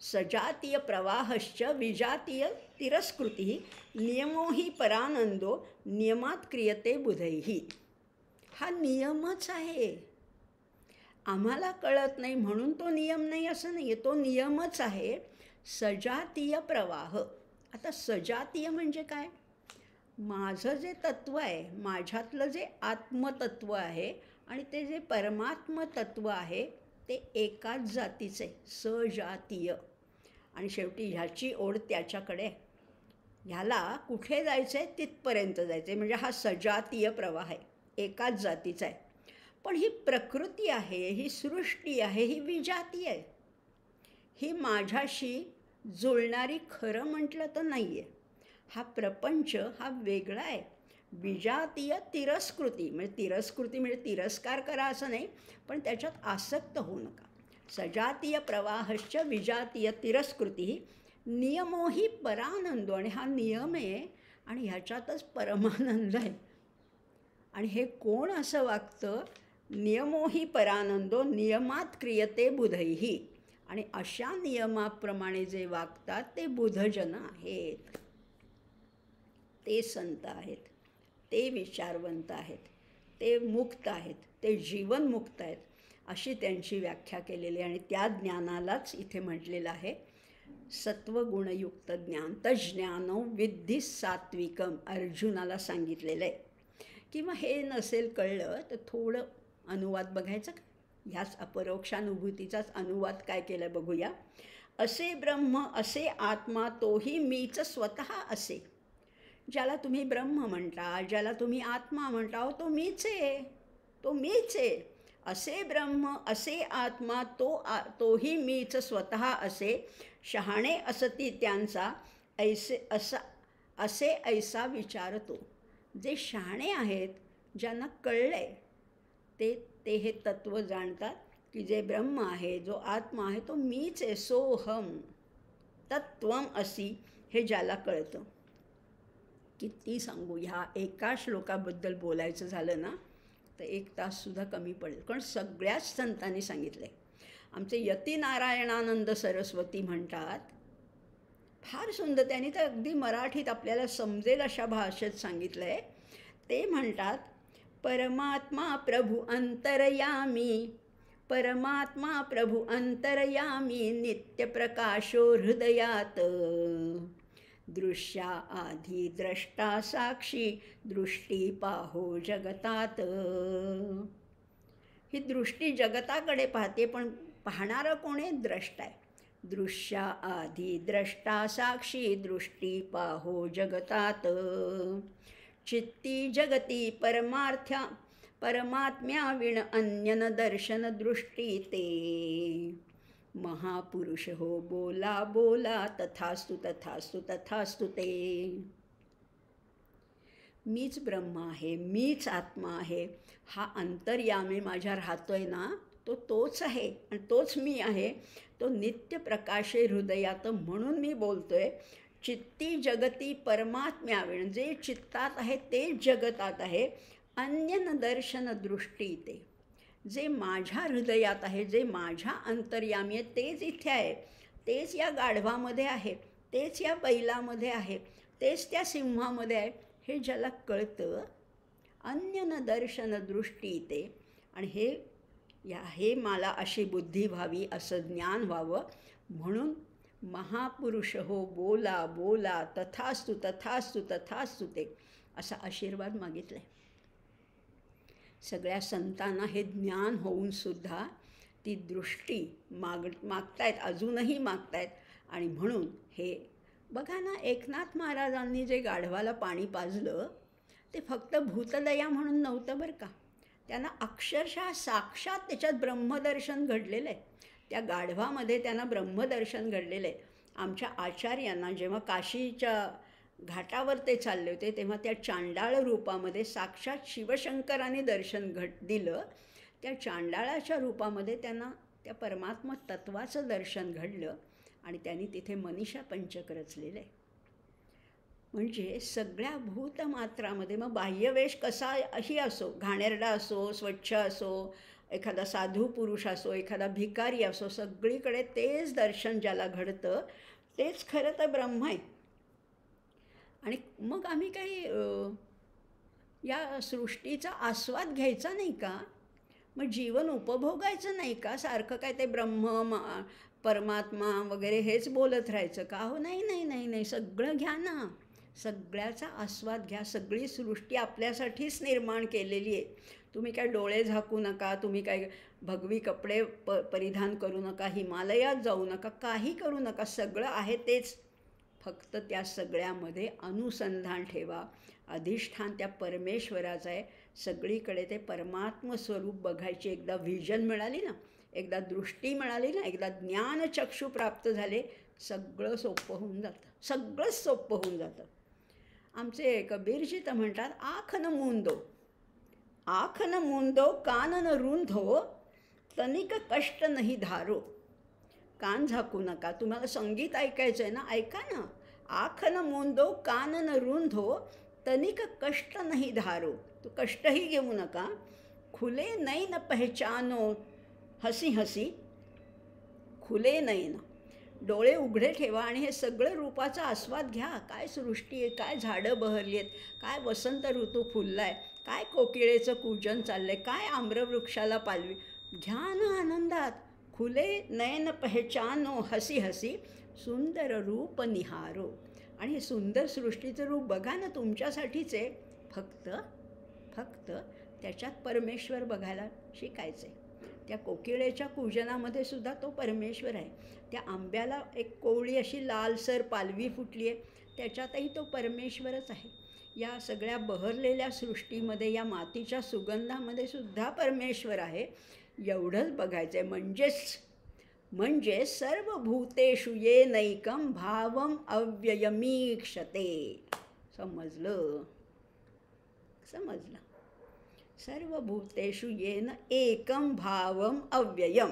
सजातीय प्रवाहश्च विजातीय तिरस्कृती नियमो हि परानंदो नियमात क्रियते बुधैहि. हा नियमच आहे. आम्हाला कळत नाही म्हणून तो नियम नाही असं नाही आहे, तो नियमच आहे. सजातीय प्रवाह. आता सजातीय म्हणजे काय? माझं जे तत्व आहे, माझ्यातलं जे आत्मतत्व आहे आणि ते जे परमात्म तत्व आहे ते एकाच जातीचे, सजातीय. आणि शेवटी ह्याची ओढ त्याच्याकडे. ह्याला कुठे जायचं आहे तिथपर्यंत जायचं आहे. म्हणजे हा सजातीय प्रवाह आहे, एकाच जातीचा आहे. पण ही प्रकृती आहे, ही सृष्टी आहे, ही विजातीय आहे. ही माझ्याशी जुळणारी खरं म्हटलं तर नाही आहे. हा प्रपंच हा वेगळा आहे. विजातीय तिरस्कृती म्हणजे तिरस्कृती म्हणजे तिरस्कार करा असं नाही, पण त्याच्यात आसक्त होऊ नका. सजातीय प्रवाहश्च विजातीय तिरस्कृती नियमो हि परानंदो. आणि हा नियम आहे आणि ह्याच्यातच परमानंद आहे. आणि हे कोण असं वागतं? नियमो हि परानंदो नियमात क्रियते बुधैहि. आणि अशा नियमाप्रमाणे जे वागतात ते बुधजन आहेत, ते संत आहेत, ते विचारवंत आहेत, ते मुक्त आहेत, ते जीवनमुक्त आहेत, अशी त्यांची व्याख्या केलेली आहे. आणि त्या ज्ञानालाच इथे म्हटलेलं आहे सत्वगुणयुक्त ज्ञान. तज्ज्ञानो विद्धि सात्विकम. अर्जुनाला सांगितलेलं आहे. किंवा हे नसेल कळलं तर थोडं अनुवाद बघायचं का? ह्याच अपरोक्षानुभूतीचाच अनुवाद काय केलं बघूया. असे ब्रह्म, असे आत्मा, तोही मीच स्वतः असे. ज्याला तुम्ही ब्रह्म म्हणता, ज्याला तुम्ही आत्मा म्हणता, तो मीच आहे, तो मीच आहे. असे ब्रह्म, असे आत्मा, तोही मीच स्वतः असे. शहाणे असती त्यांचा असे ऐसा विचारतो. जे शहाणे आहेत, ज्यांना कळले, ते हे तत्त्व जाणतात की जे ब्रह्म आहे, जो आत्मा आहे, तो मीच आहे. सोहम तत्त्वम असी. हे ज्याला कळतं. किती सांगू, ह्या एका श्लोकाबद्दल बोलायचं झालं ना तर 1 ताससुद्धा कमी पडेल, कारण सगळ्याच संतांनी सांगितलं आहे. आमचे यतीनारायणानंद सरस्वती म्हणतात, फार सुंदर, त्यांनी तर अगदी मराठीत आपल्याला समजेल अशा भाषेत सांगितलं आहे. ते म्हणतात, परमात्मा प्रभु अंतरयामी, परमात्मा प्रभु अंतरयामी, नित्यप्रकाशो हृदयात, दृश्या आधी द्रष्टा साक्षी, दृष्टी पाहो जगतात. ही दृष्टी जगताकडे पाहते, पण पाहणारं कोण आहे? द्रष्टा आहे. दृश्या आधी द्रष्टा साक्षी, दृष्टी पाहो जगतात, चित्ती जगती परमात्म्या विण अन्य न दर्शन दृष्टी ते. महापुरुष हो बोला बोला तथास्तु तथास्तु तथास्तु ते. मीच ब्रह्म आहे, मीच आत्मा आहे, हा अंतर्यामी माझ्या राहतोय ना, तो तोच आहे आणि तोच मी आहे. तो नित्य प्रकाशे हृदयात म्हणून मी बोलतोय. चित्ती जगती परमात्म्याविण, जे चित्तात आहे तेच जगतात आहे. अन्य न दर्शन दृष्टी ते, जे माझ्या हृदयात आहे, जे माझ्या अंतर्यामी आहे तेच इथे आहे, तेच या गाढवामध्ये आहे, तेच या बैलामध्ये आहे, तेच त्या सिंहामध्ये आहे. हे ज्याला कळतं, अन्य न दर्शन दृष्टी ते, आणि हे मला अशी बुद्धी व्हावी, असं ज्ञान व्हावं म्हणून महापुरुष हो बोला बोला तथास्तु तथास्तु तथास्तु ते, असा आशीर्वाद मागितला आहे. सगळ्या संतांना हे ज्ञान होऊनसुद्धा ती दृष्टी मागतायत, अजूनही मागतायत. आणि म्हणून हे बघा ना, एकनाथ महाराजांनी जे गाढवाला पाणी पाजलं ते फक्त भूतदया म्हणून नव्हतं बरं का. त्यांना अक्षरशः साक्षात त्याच्यात ब्रह्मदर्शन घडलेलं आहे. त्या गाढवामध्ये त्यांना ब्रह्मदर्शन घडलेलं आहे. आमच्या आचार्यांना जेव्हा काशीच्या घाटावर ते चालले होते तेव्हा त्या चांडाळ रूपामध्ये साक्षात शिवशंकरांनी दर्शन दिलं. त्या चांडाळाच्या रूपामध्ये त्यांना त्या परमात्मा तत्वाचं दर्शन घडलं आणि त्यांनी तिथे मनीषा पंचक रचलेलं आहे. म्हणजे सगळ्या भूतमात्रामध्ये, मग बाह्यवेश कसाही असो, घाणेरडा असो, स्वच्छ असो, एखादा साधू पुरुष असो, एखादा भिकारी असो, सगळीकडे तेच दर्शन ज्याला घडतं तेच खरं तर ब्रह्म आहे. आणि मग आम्ही काही या सृष्टीचा आस्वाद घ्यायचा नाही का? मग जीवन उपभोगायचं नाही का? सारखं काय ते ब्रह्म परमात्मा वगैरे हेच बोलत राहायचं का? हो, नाही नाही नाही नाही, सगळं घ्या ना, सगळ्याचा आस्वाद घ्या. सगळी सृष्टी आपल्यासाठीच निर्माण केलेली आहे. तुम्ही काय डोळे झाकू नका, तुम्ही काय भगवी कपडे परिधान करू नका, हिमालयात जाऊ नका, काही करू नका. सगळं आहे तेच, फक्त त्या सगळ्यामध्ये अनुसंधान ठेवा. अधिष्ठान त्या परमेश्वराचं आहे. सगळीकडे ते परमात्म स्वरूप बघायची एकदा व्हिजन मिळाली ना, एकदा दृष्टी मिळाली ना, एकदा ज्ञानचक्षु प्राप्त झाले, सगळं सोपं होऊन जातं, सगळंच सोपं होऊन जातं. आमचे कबीरजी तर म्हणतात, आँख न मूंदो, आँख न मूंदो, कान न रुंधो, तनिक कष्ट नाही धारो. कान झाकू नका. तुम्हाला संगीत ऐकायचं आहे ना, ऐका ना. आँख न मूंदो, कान न रुंधो, तनिक कष्ट नाही धारो. तो कष्टही घेऊ नका. खुले नैन पहचानो हसी हसी, खुले नैन, डोळे उघडे ठेवा आणि हे सगळं रूपाचा आस्वाद घ्या. काय सृष्टी आहे, काय झाडं बहरली आहेत, काय वसंत ऋतू फुलला आहे, काय कोकिळेचं कूजन चाललं आहे, काय आम्रवृक्षाला पालवी, घ्या ना आनंदात. खुले नयन पहचानो हसी हसी, सुंदर रूप निहारो. आणि हे सुंदर सृष्टीचं रूप बघा ना, तुमच्यासाठीच आहे. फक्त त्याच्यात परमेश्वर बघायला शिकायचं आहे. त्या कोकिळेच्या कूजनामध्ये सुद्धा तो परमेश्वर आहे. त्या आंब्याला एक कोवळी अशी लालसर पालवी फुटली आहे, त्याच्यातही तो परमेश्वरच आहे. या सगळ्या बहरलेल्या सृष्टीमध्ये, या मातीच्या सुगंधामध्ये सुद्धा परमेश्वर आहे. एवढंच बघायचं आहे. म्हणजे सर्व भूतेषु येनैकं भावम अव्ययमीक्षते. समजलं? सर्व भूतेषु येन एकम भावम अव्ययम.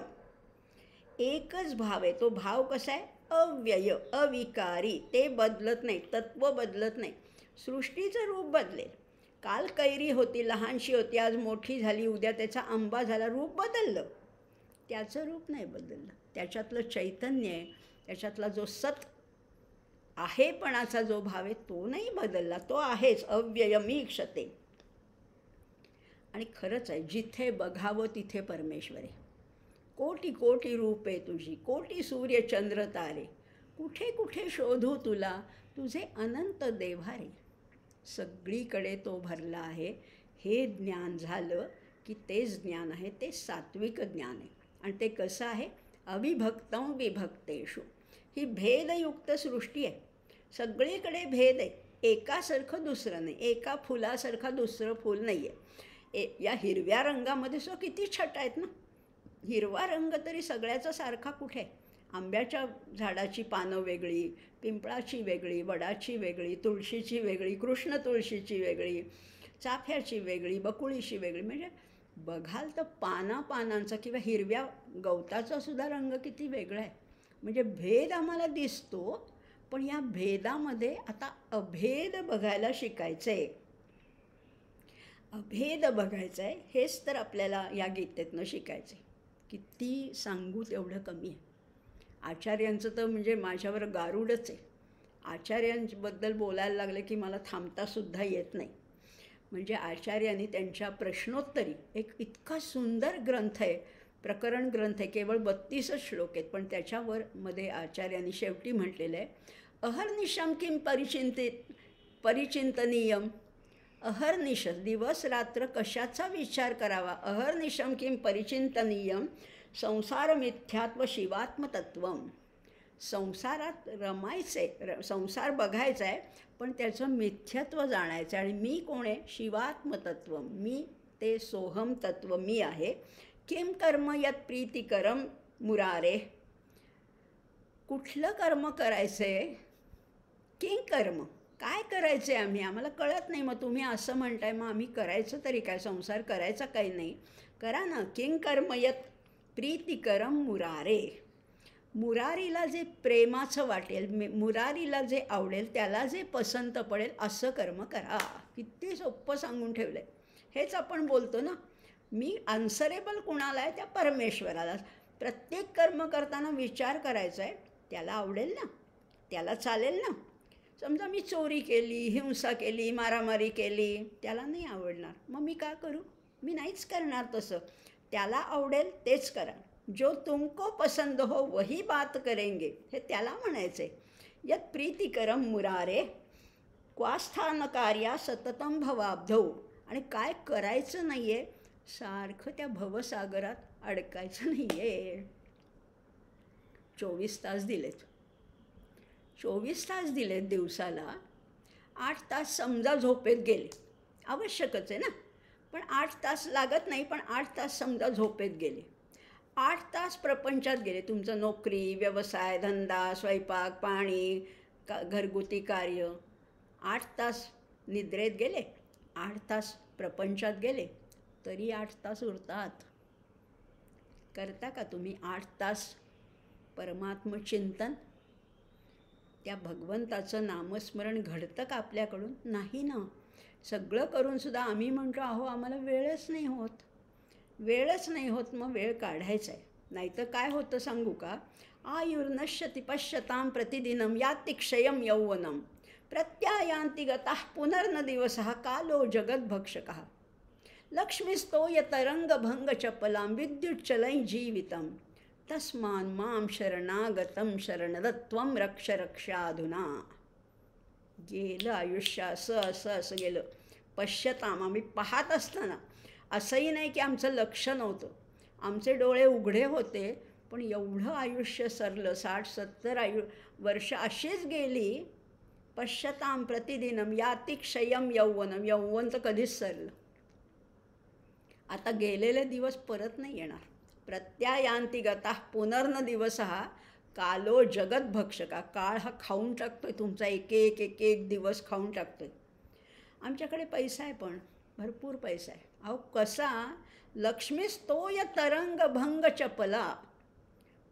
एकच भाव आहे. तो भाव कसा आहे? अव्यय, अविकारी. ते बदलत नाही, तत्व बदलत नाही. सृष्टीचं रूप बदलेल. काल कैरी होती, लहानशी होती, आज मोठी झाली, उद्या त्याचा आंबा झाला, रूप बदललं. त्याचं रूप नाही बदललं. त्याच्यातलं चैतन्य आहे, त्याच्यातला जो सत आहेपणाचा जो भाव आहे तो नाही बदलला, तो आहेच. अव्ययमीक्षते. आणि खरंच आहे, जिथे बघावं तिथे परमेश्वर आहे. कोटी कोटी रूपे तुझी, कोटी सूर्य चंद्र तारे, कुठे कुठे शोधू तुला, तुझे अनंत देव्हारे. सगळीकडे तो भरला आहे. हे ज्ञान झालं की तेच ज्ञान आहे, ते सात्विक ज्ञान आहे. आणि ते कसं आहे? अविभक्तं विभक्तेषु. ही भेदयुक्त सृष्टी आहे. सगळीकडे भेद आहे. एकासारखं दुसरं नाही, एका फुलासारखं दुसरं फूल नाही आहे. या हिरव्या रंगामध्ये किती छटा आहेत ना. हिरवा रंग तरी सगळ्याचा सारखा कुठे? आंब्याच्या झाडाची पानं वेगळी, पिंपळाची वेगळी, वडाची वेगळी, तुळशीची वेगळी, कृष्ण तुळशीची वेगळी, चाफ्याची वेगळी, बकुळीची वेगळी. म्हणजे बघाल तर पानांचा किंवा हिरव्या गवताचा सुद्धा रंग किती वेगळा आहे. म्हणजे भेद आम्हाला दिसतो, पण या भेदामध्ये आता अभेद बघायला शिकायचं आहे. अभेद बघायचं आहे, हेच तर आपल्याला या गीतेतनं शिकायचं आहे. किती सांगू तेवढं कमी आहे. आचार्यांचं तर म्हणजे माझ्यावर गारुडच आहे. आचार्यांबद्दल बोलायला लागले की मला थांबतासुद्धा येत नाही. म्हणजे आचार्यांनी त्यांच्या प्रश्नोत्तरी एक इतका सुंदर ग्रंथ आहे, प्रकरण ग्रंथ आहे, केवळ 32च श्लोक आहेत, पण त्याच्यावर मध्ये आचार्यांनी शेवटी म्हटलेलं आहे, अहर्निशम किम परिचिंतनीयम. अहर्निश, दिवस रात्र कशाचा विचार करावा. अहर्निशम किम परिचिंतनीयम संसार मिथ्यात्व शिवात्मतत्वम. संसारात रमायचे, संसार बघायचा आहे, पण त्याचं मिथ्यत्व जाणायचं आहे. आणि मी कोण आहे? शिवात्मतत्व. मी ते सोहम तत्व मी आहे. किम कर्म यत प्रीतिकरम मुरारे. कुठलं कर्म करायचं आहे? किंग कर्म, काय करायचं आहे आम्ही? आम्हाला कळत नाही. मग तुम्ही असं म्हणताय, मग आम्ही करायचं तरी काय? संसार करायचा काही नाही? करा ना. किंग कर्म यत प्रीतिकरम मुरारे. मुरारीला जे प्रेमाचं वाटेल, मुरारीला जे आवडेल, त्याला जे पसंत पडेल असं कर्म करा. किती सोपं सांगून ठेवलं आहे. हेच आपण बोलतो ना, मी आन्सरेबल कुणाला आहे? त्या परमेश्वराला. प्रत्येक कर्म करताना विचार करायचा आहे, त्याला आवडेल ना, त्याला चालेल ना. समजा मी चोरी केली, हिंसा केली, मारामारी केली, त्याला नाही आवडणार, मग मी का करू? मी नाहीच करणार तसं. त्याला आवडेल तेच करा. जो तुमको पसंद हो वही बात करेंगे, हे त्याला म्हणायचं आहे. यत प्रीतिकरम मुरारे क्वास्थान कार्या सततम भवाब्धौ. आणि काय करायचं नाही आहे? सारखं त्या भवसागरात अडकायचं नाही आहे. 24 तास दिलेत. 24 तास दिलेत दिवसाला. 8 तास समजा झोपेत गेले, आवश्यकच आहे ना, पण 8 तास लागत नाही, पण 8 तास समजा झोपेत गेले. 8 तास प्रपंचात गेले. तुमचं नोकरी, व्यवसाय, धंदा, स्वयंपाक, पाणी, घरगुती कार्य. 8 तास निद्रेत गेले, 8 तास प्रपंचात गेले, तरी 8 तास उरतात. करता का तुम्ही 8 तास परमात्मचिंतन? त्या भगवंताचं नामस्मरण घडतं का आपल्याकडून? नाही ना. सगळं करूनसुद्धा आम्ही म्हणतो, अहो आम्हाला वेळच नाही होत. वेळच नाही होत, मग वेळ काढायचा आहे. नाहीतर काय होतं सांगू का? आयुर्नश्यति पश्यतां प्रतिदिनं याति क्षयं यौवनं प्रत्यायान्ति गतः पुनर्न दिवसः कालो जगद्भक्षकः. लक्ष्मीस्तोय तरंगभंगचपलां विद्युच्चलैः जीवितं तस्मान् मां शरणागतं शरणदत्वं रक्ष रक्षाधुना. गेलं आयुष्य, असं गेलं. पश्यताम, आम्ही पाहत असताना. असंही नाही की आमचं लक्ष नव्हतं, आमचे डोळे उघडे होते, पण एवढं आयुष्य सरलं, 60-70 वर्ष अशीच गेली. पश्यताम प्रतिदिनं याति क्षयं यौवनं. यौवन तर कधीच सरलं. आता गेलेले दिवस परत नाही येणार. प्रत्यायान्ति गतः पुनर्न दिवसः कालो जगद्भक्षका. काळ हा खाऊन टाकतोय तुमचा, एक एक दिवस खाऊन टाकतोय. आमच्याकडे पैसा आहे, पण भरपूर पैसा आहे. अहो कसा? लक्ष्मीस्तोय तरंगभंग चपला.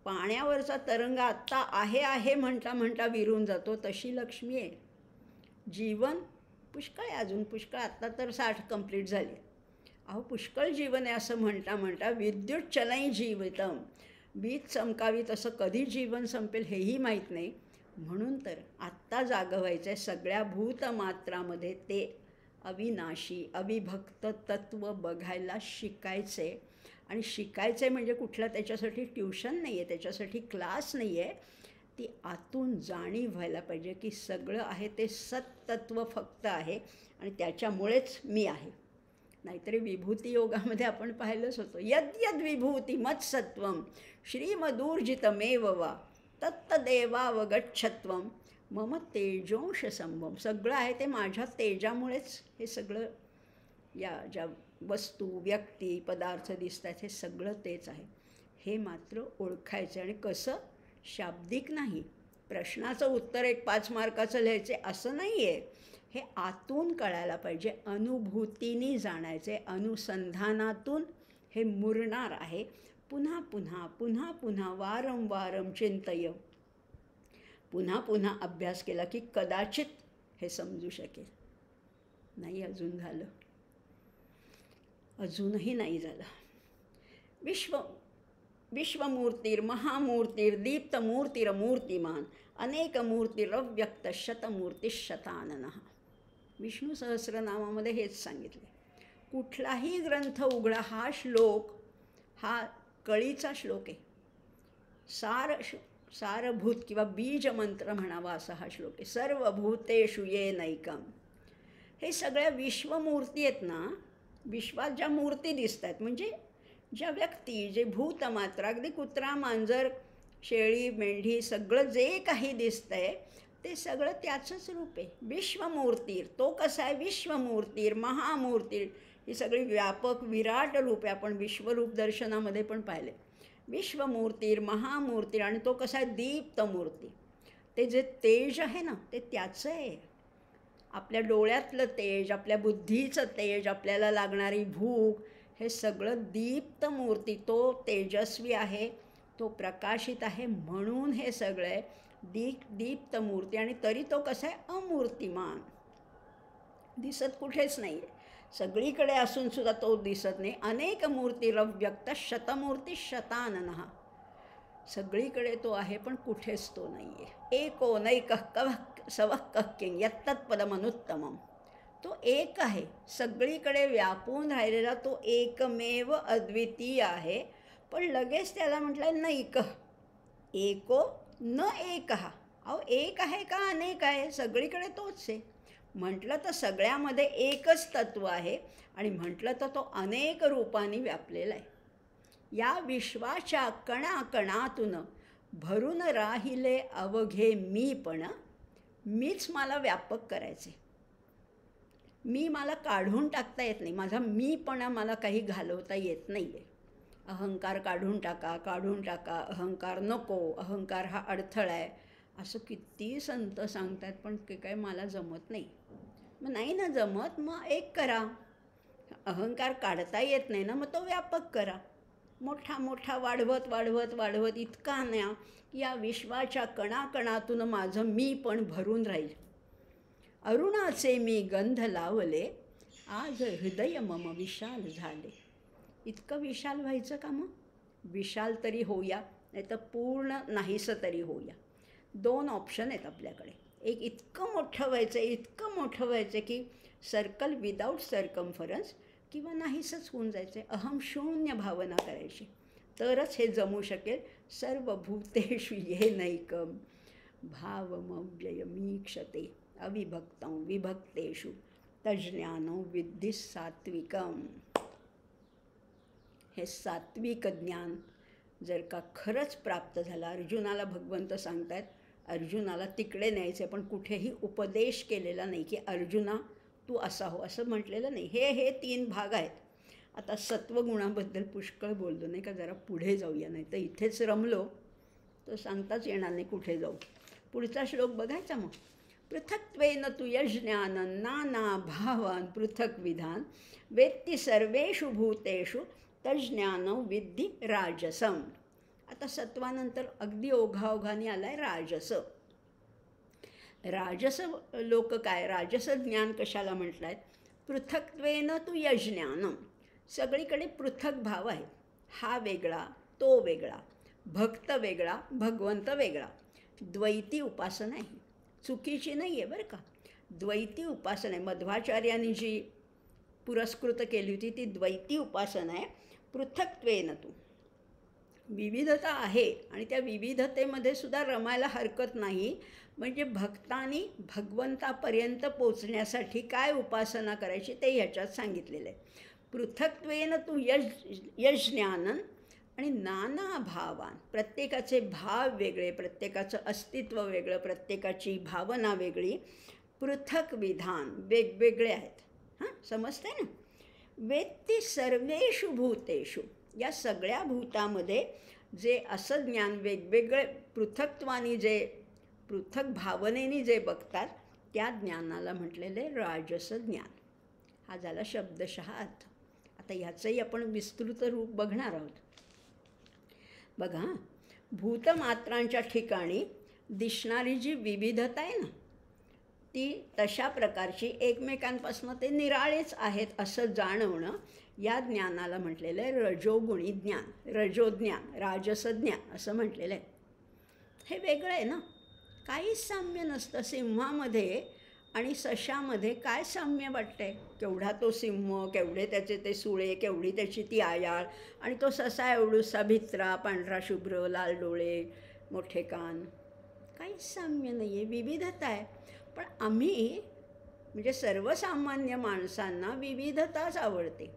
पाण्यावरचा तरंग आत्ता आहे म्हणता म्हणता विरून जातो, तशी लक्ष्मी आहे. जीवन पुष्कळ आहे, अजून पुष्कळ. आत्ता तर 60 कंप्लीट झाली. अहो पुष्कळ जीवन आहे असं म्हणता म्हणता विद्युच्चलैः जीवितम. वीज चमकावी तसं कधी जीवन संपेल हेही माहीत नाही. म्हणून तर आत्ता जागं व्हायचं आहे. सगळ्या भूतमात्रामध्ये ते अविनाशी अविभक्त तत्त्व बघायला शिकायचे. आणि शिकायचे म्हणजे कुठलं त्याच्यासाठी ट्युशन नाही आहे, त्याच्यासाठी क्लास नाही आहे. ती आतून जाणीव व्हायला पाहिजे की सगळं आहे ते सत्तत्व फक्त आहे आणि त्याच्यामुळेच मी आहे. नाहीतरी विभूती योगामध्ये आपण पाहिलंच होतं, यद्यद विभूती मत्सत्वं श्रीमदूर्जितमेव वा तत्तदेवावगच्छत्वं मम तेजोंश संभम. सगळं आहे ते माझ्या तेजामुळेच. हे सगळं या ज्या वस्तू, व्यक्ती, पदार्थ दिसत आहेत हे सगळं तेच आहे. हे मात्र ओळखायचं. आणि कसं? शाब्दिक नाही. प्रश्नाचं उत्तर एक 5 मार्काचं लिहायचे असं नाही आहे. हे आतून कळायला पाहिजे, अनुभूतीने जाणायचे, अनुसंधानातून हे मुरणार आहे. पुन्हा पुन्हा पुन्हा पुन्हा वारंवारं चिंतय, पुन्हा पुन्हा अभ्यास केला की कदाचित हे समजू शकेल. नाही अजून झालं, अजूनही नाही झालं. विश्वमूर्तिर्महामूर्तिर्दीप्तमूर्तिरमूर्तिमान अनेकमूर्तिरव्यक्तशतमूर्तिशताननः. विष्णू सहस्रनामामध्ये हेच सांगितले. कुठलाही ग्रंथ उघडा, हा श्लोक हा कळीचा श्लोक आहे. सारभूत किंवा बीजमंत्र म्हणावा असा हा श्लोक आहे. सर्वभूतेषु येनैकम. हे सगळ्या विश्वमूर्ती आहेत ना, विश्वात ज्या मूर्ती दिसत आहेत म्हणजे ज्या व्यक्ती, जे भूतमात्र, अगदी कुत्रा, मांजर, शेळी, मेंढी, सगळं जे काही दिसतंय ते सगळं त्याचंच रूप आहे. विश्वमूर्तीर, तो कसा आहे? विश्वमूर्तीर, महामूर्तीर, ही सगळी व्यापक विराट रूप आहे. आपण विश्वरूप दर्शनामध्ये पण पाहिले. विश्वमूर्तीर, महामूर्तीर, आणि तो कसा आहे? दीप्तमूर्ती. ते जे तेज आहे ना ते त्याचं आहे. आपल्या डोळ्यातलं तेज, आपल्या बुद्धीचं तेज, आपल्याला लागणारी भूक, हे सगळं दीप्तमूर्ती. तो तेजस्वी आहे, तो प्रकाशित आहे, म्हणून हे सगळे दीप्तमूर्ती. आणि तरी तो कसा आहे? अमूर्तिमान, दिसत कुठेच नाही आहे. सगळीकडे असून सुद्धा तो दिसत नाही. अनेक मूर्तिरव्यक्त शतमूर्तिशताननः. सगळीकडे तो आहे पण कुठेच तो नाही आहे. एको नैकः कवः सवः कः किं यत्तत्पदमनुत्तमम्. तो एक आहे, सगळीकडे व्यापून राहिलेला तो एकमेव अद्वितीय आहे. पण लगेच त्याला म्हटलं नैकः, एको न एकः. अहो एक आहे का अनेक आहे? सगळीकडे तोच आहे. म्हटलं तर सगळ्यामध्ये एकच तत्व आहे, आणि म्हटलं तर तो अनेक रूपांनी व्यापलेला आहे. या विश्वाच्या कणाकणातून भरून राहिले अवघे मीपण. मीच मला व्यापक करायचे. मी मला काढून टाकता येत नाही. माझा मीपणा मला काही घालवता येत नाही आहे. अहंकार काढून टाका, काढून टाका, अहंकार नको, अहंकार हा अडथळा आहे, असं किती संत सांगतात. पण ते काय मला जमत नाही. मग नाही ना जमत, मग एक करा. अहंकार काढता येत नाही ना, मग तो व्यापक करा. मोठा मोठा वाढवत वाढवत वाढवत इतका ना या विश्वाच्या कणाकणातून माझं मी पण भरून राहील. अरुणाचे मी गंध लावले, आज हृदय मम विशाल झाले. इतकं विशाल व्हायचं का? मग विशाल तरी होऊया, नाही तर पूर्ण नाहीसं तरी होऊया. 2 ऑप्शन आहेत आपल्याकडे. एक, इतकं मोठं व्हायचं, इतकं मोठं व्हायचं की सर्कल विदाऊट सर्कम्फरन्स, किंवा नाहीसंच होऊन जायचं. अहम शून्य भावना करायची, तरच हे जमू शकेल. सर्वभूतेषु येनैकम भावमव्ययमीक्षते अविभक्तं विभक्तेषु तज्ज्ञानो विद्धि सात्विकम. हे सात्विक ज्ञान जर का खरंच प्राप्त झालं, अर्जुनाला भगवंत सांगतायत, अर्जुनाला तिकडे न्यायचे, पण कुठेही उपदेश केलेला नाही की अर्जुना तू असा हो, असं म्हटलेलं नाही. हे 3 भाग आहेत. आता सत्वगुणाबद्दल पुष्कळ बोललो नाही का, जरा पुढे जाऊया, नाही तर इथेच रमलो तर सांगताच येणार नाही कुठे जाऊ. पुढचा श्लोक बघायचा मग. पृथक्त्वेन तु यज्ञानं नाना भावान पृथक विधान वेत्ति सर्वेषु भूतेषु तज्ज्ञानं विद्धि राजसम. आता सत्वानंतर अगदी ओघाओघाने आलाय राजस. राजस लोक काय, राजस ज्ञान कशाला म्हटलं आहे? पृथक्त्वेन तु यज्ञानं. सगळीकडे पृथक भाव आहे. हा वेगळा, तो वेगळा, भक्त वेगळा, भगवंत वेगळा. द्वैती उपासना आहे, चुकीची नाही आहे बरं का. द्वैती उपासना आहे. मध्वाचार्यांनी जी पुरस्कृत केली होती ती द्वैती उपासना आहे. पृथक्त्वेन तू, विविधता आहे आणि त्या विविधतेमध्ये सुद्धा रमायला हरकत नाही. म्हणजे भक्तांनी भगवंतापर्यंत पोचण्यासाठी काय उपासना करायची ते ह्याच्यात सांगितलेलं आहे. पृथक्त्वेन तू यज्ञानन आणि नाना भावान. प्रत्येकाचे भाव वेगळे, प्रत्येकाचं अस्तित्व वेगळं, प्रत्येकाची भावना वेगळी. पृथक विधान वेगवेगळे आहेत. हां, समजतंय ना. वेत्ति सर्वेषु भूतेषु. या सगळ्या भूतामध्ये जे असं ज्ञान वेगवेगळे पृथक्त्वाने जे पृथक भावनेने जे बघतात त्या ज्ञानाला म्हटलेले राजस ज्ञान. हा झाला शब्दशः अर्थ. आता ह्याचंही आपण विस्तृत रूप बघणार आहोत. बघा, भूतमात्रांच्या ठिकाणी दिसणारी जी विविधता आहे ना, ती तशा प्रकारची एकमेकांपासून ते निराळेच आहेत असं जाणवणं या ज्ञानाला म्हटलेलं आहे रजोगुणी ज्ञान, रजोज्ञान, राजसज्ञान असं म्हटलेलं आहे. हे वेगळं आहे ना, काहीच साम्य नसतं. सिंहामध्ये आणि सशामध्ये काय साम्य वाटतंय? केवढा तो सिंह, केवढे त्याचे ते सुळे, केवढी त्याची ती आयाळ, आणि तो ससा एवढूसा भित्रा, पांढरा शुभ्र, लाल डोळे, मोठे कान. काहीच साम्य नाही आहे, विविधता आहे. पण आम्ही म्हणजे सर्वसामान्य माणसांना विविधताच आवडते.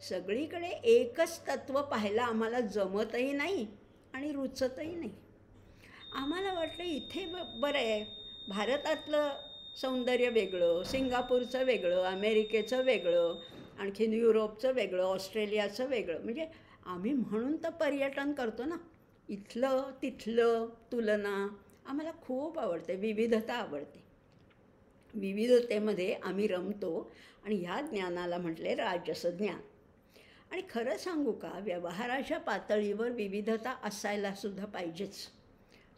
सगळीकडे एकच तत्त्व पाहायला आम्हाला जमतही नाही आणि रुचतही नाही. आम्हाला वाटलं इथे बरं आहे, भारतातलं सौंदर्य वेगळं, सिंगापूरचं वेगळं, अमेरिकेचं वेगळं, आणखीन युरोपचं वेगळं, ऑस्ट्रेलियाचं वेगळं. म्हणजे आम्ही म्हणून तर पर्यटन करतो ना. इथलं तिथलं तुलना आम्हाला खूप आवडते, विविधता आवडते. विविधतेमध्ये आम्ही रमतो आणि ह्या ज्ञानाला म्हटले राजस ज्ञान. आणि खरं सांगू का, व्यवहाराच्या पातळीवर विविधता असायला सुद्धा पाहिजेच.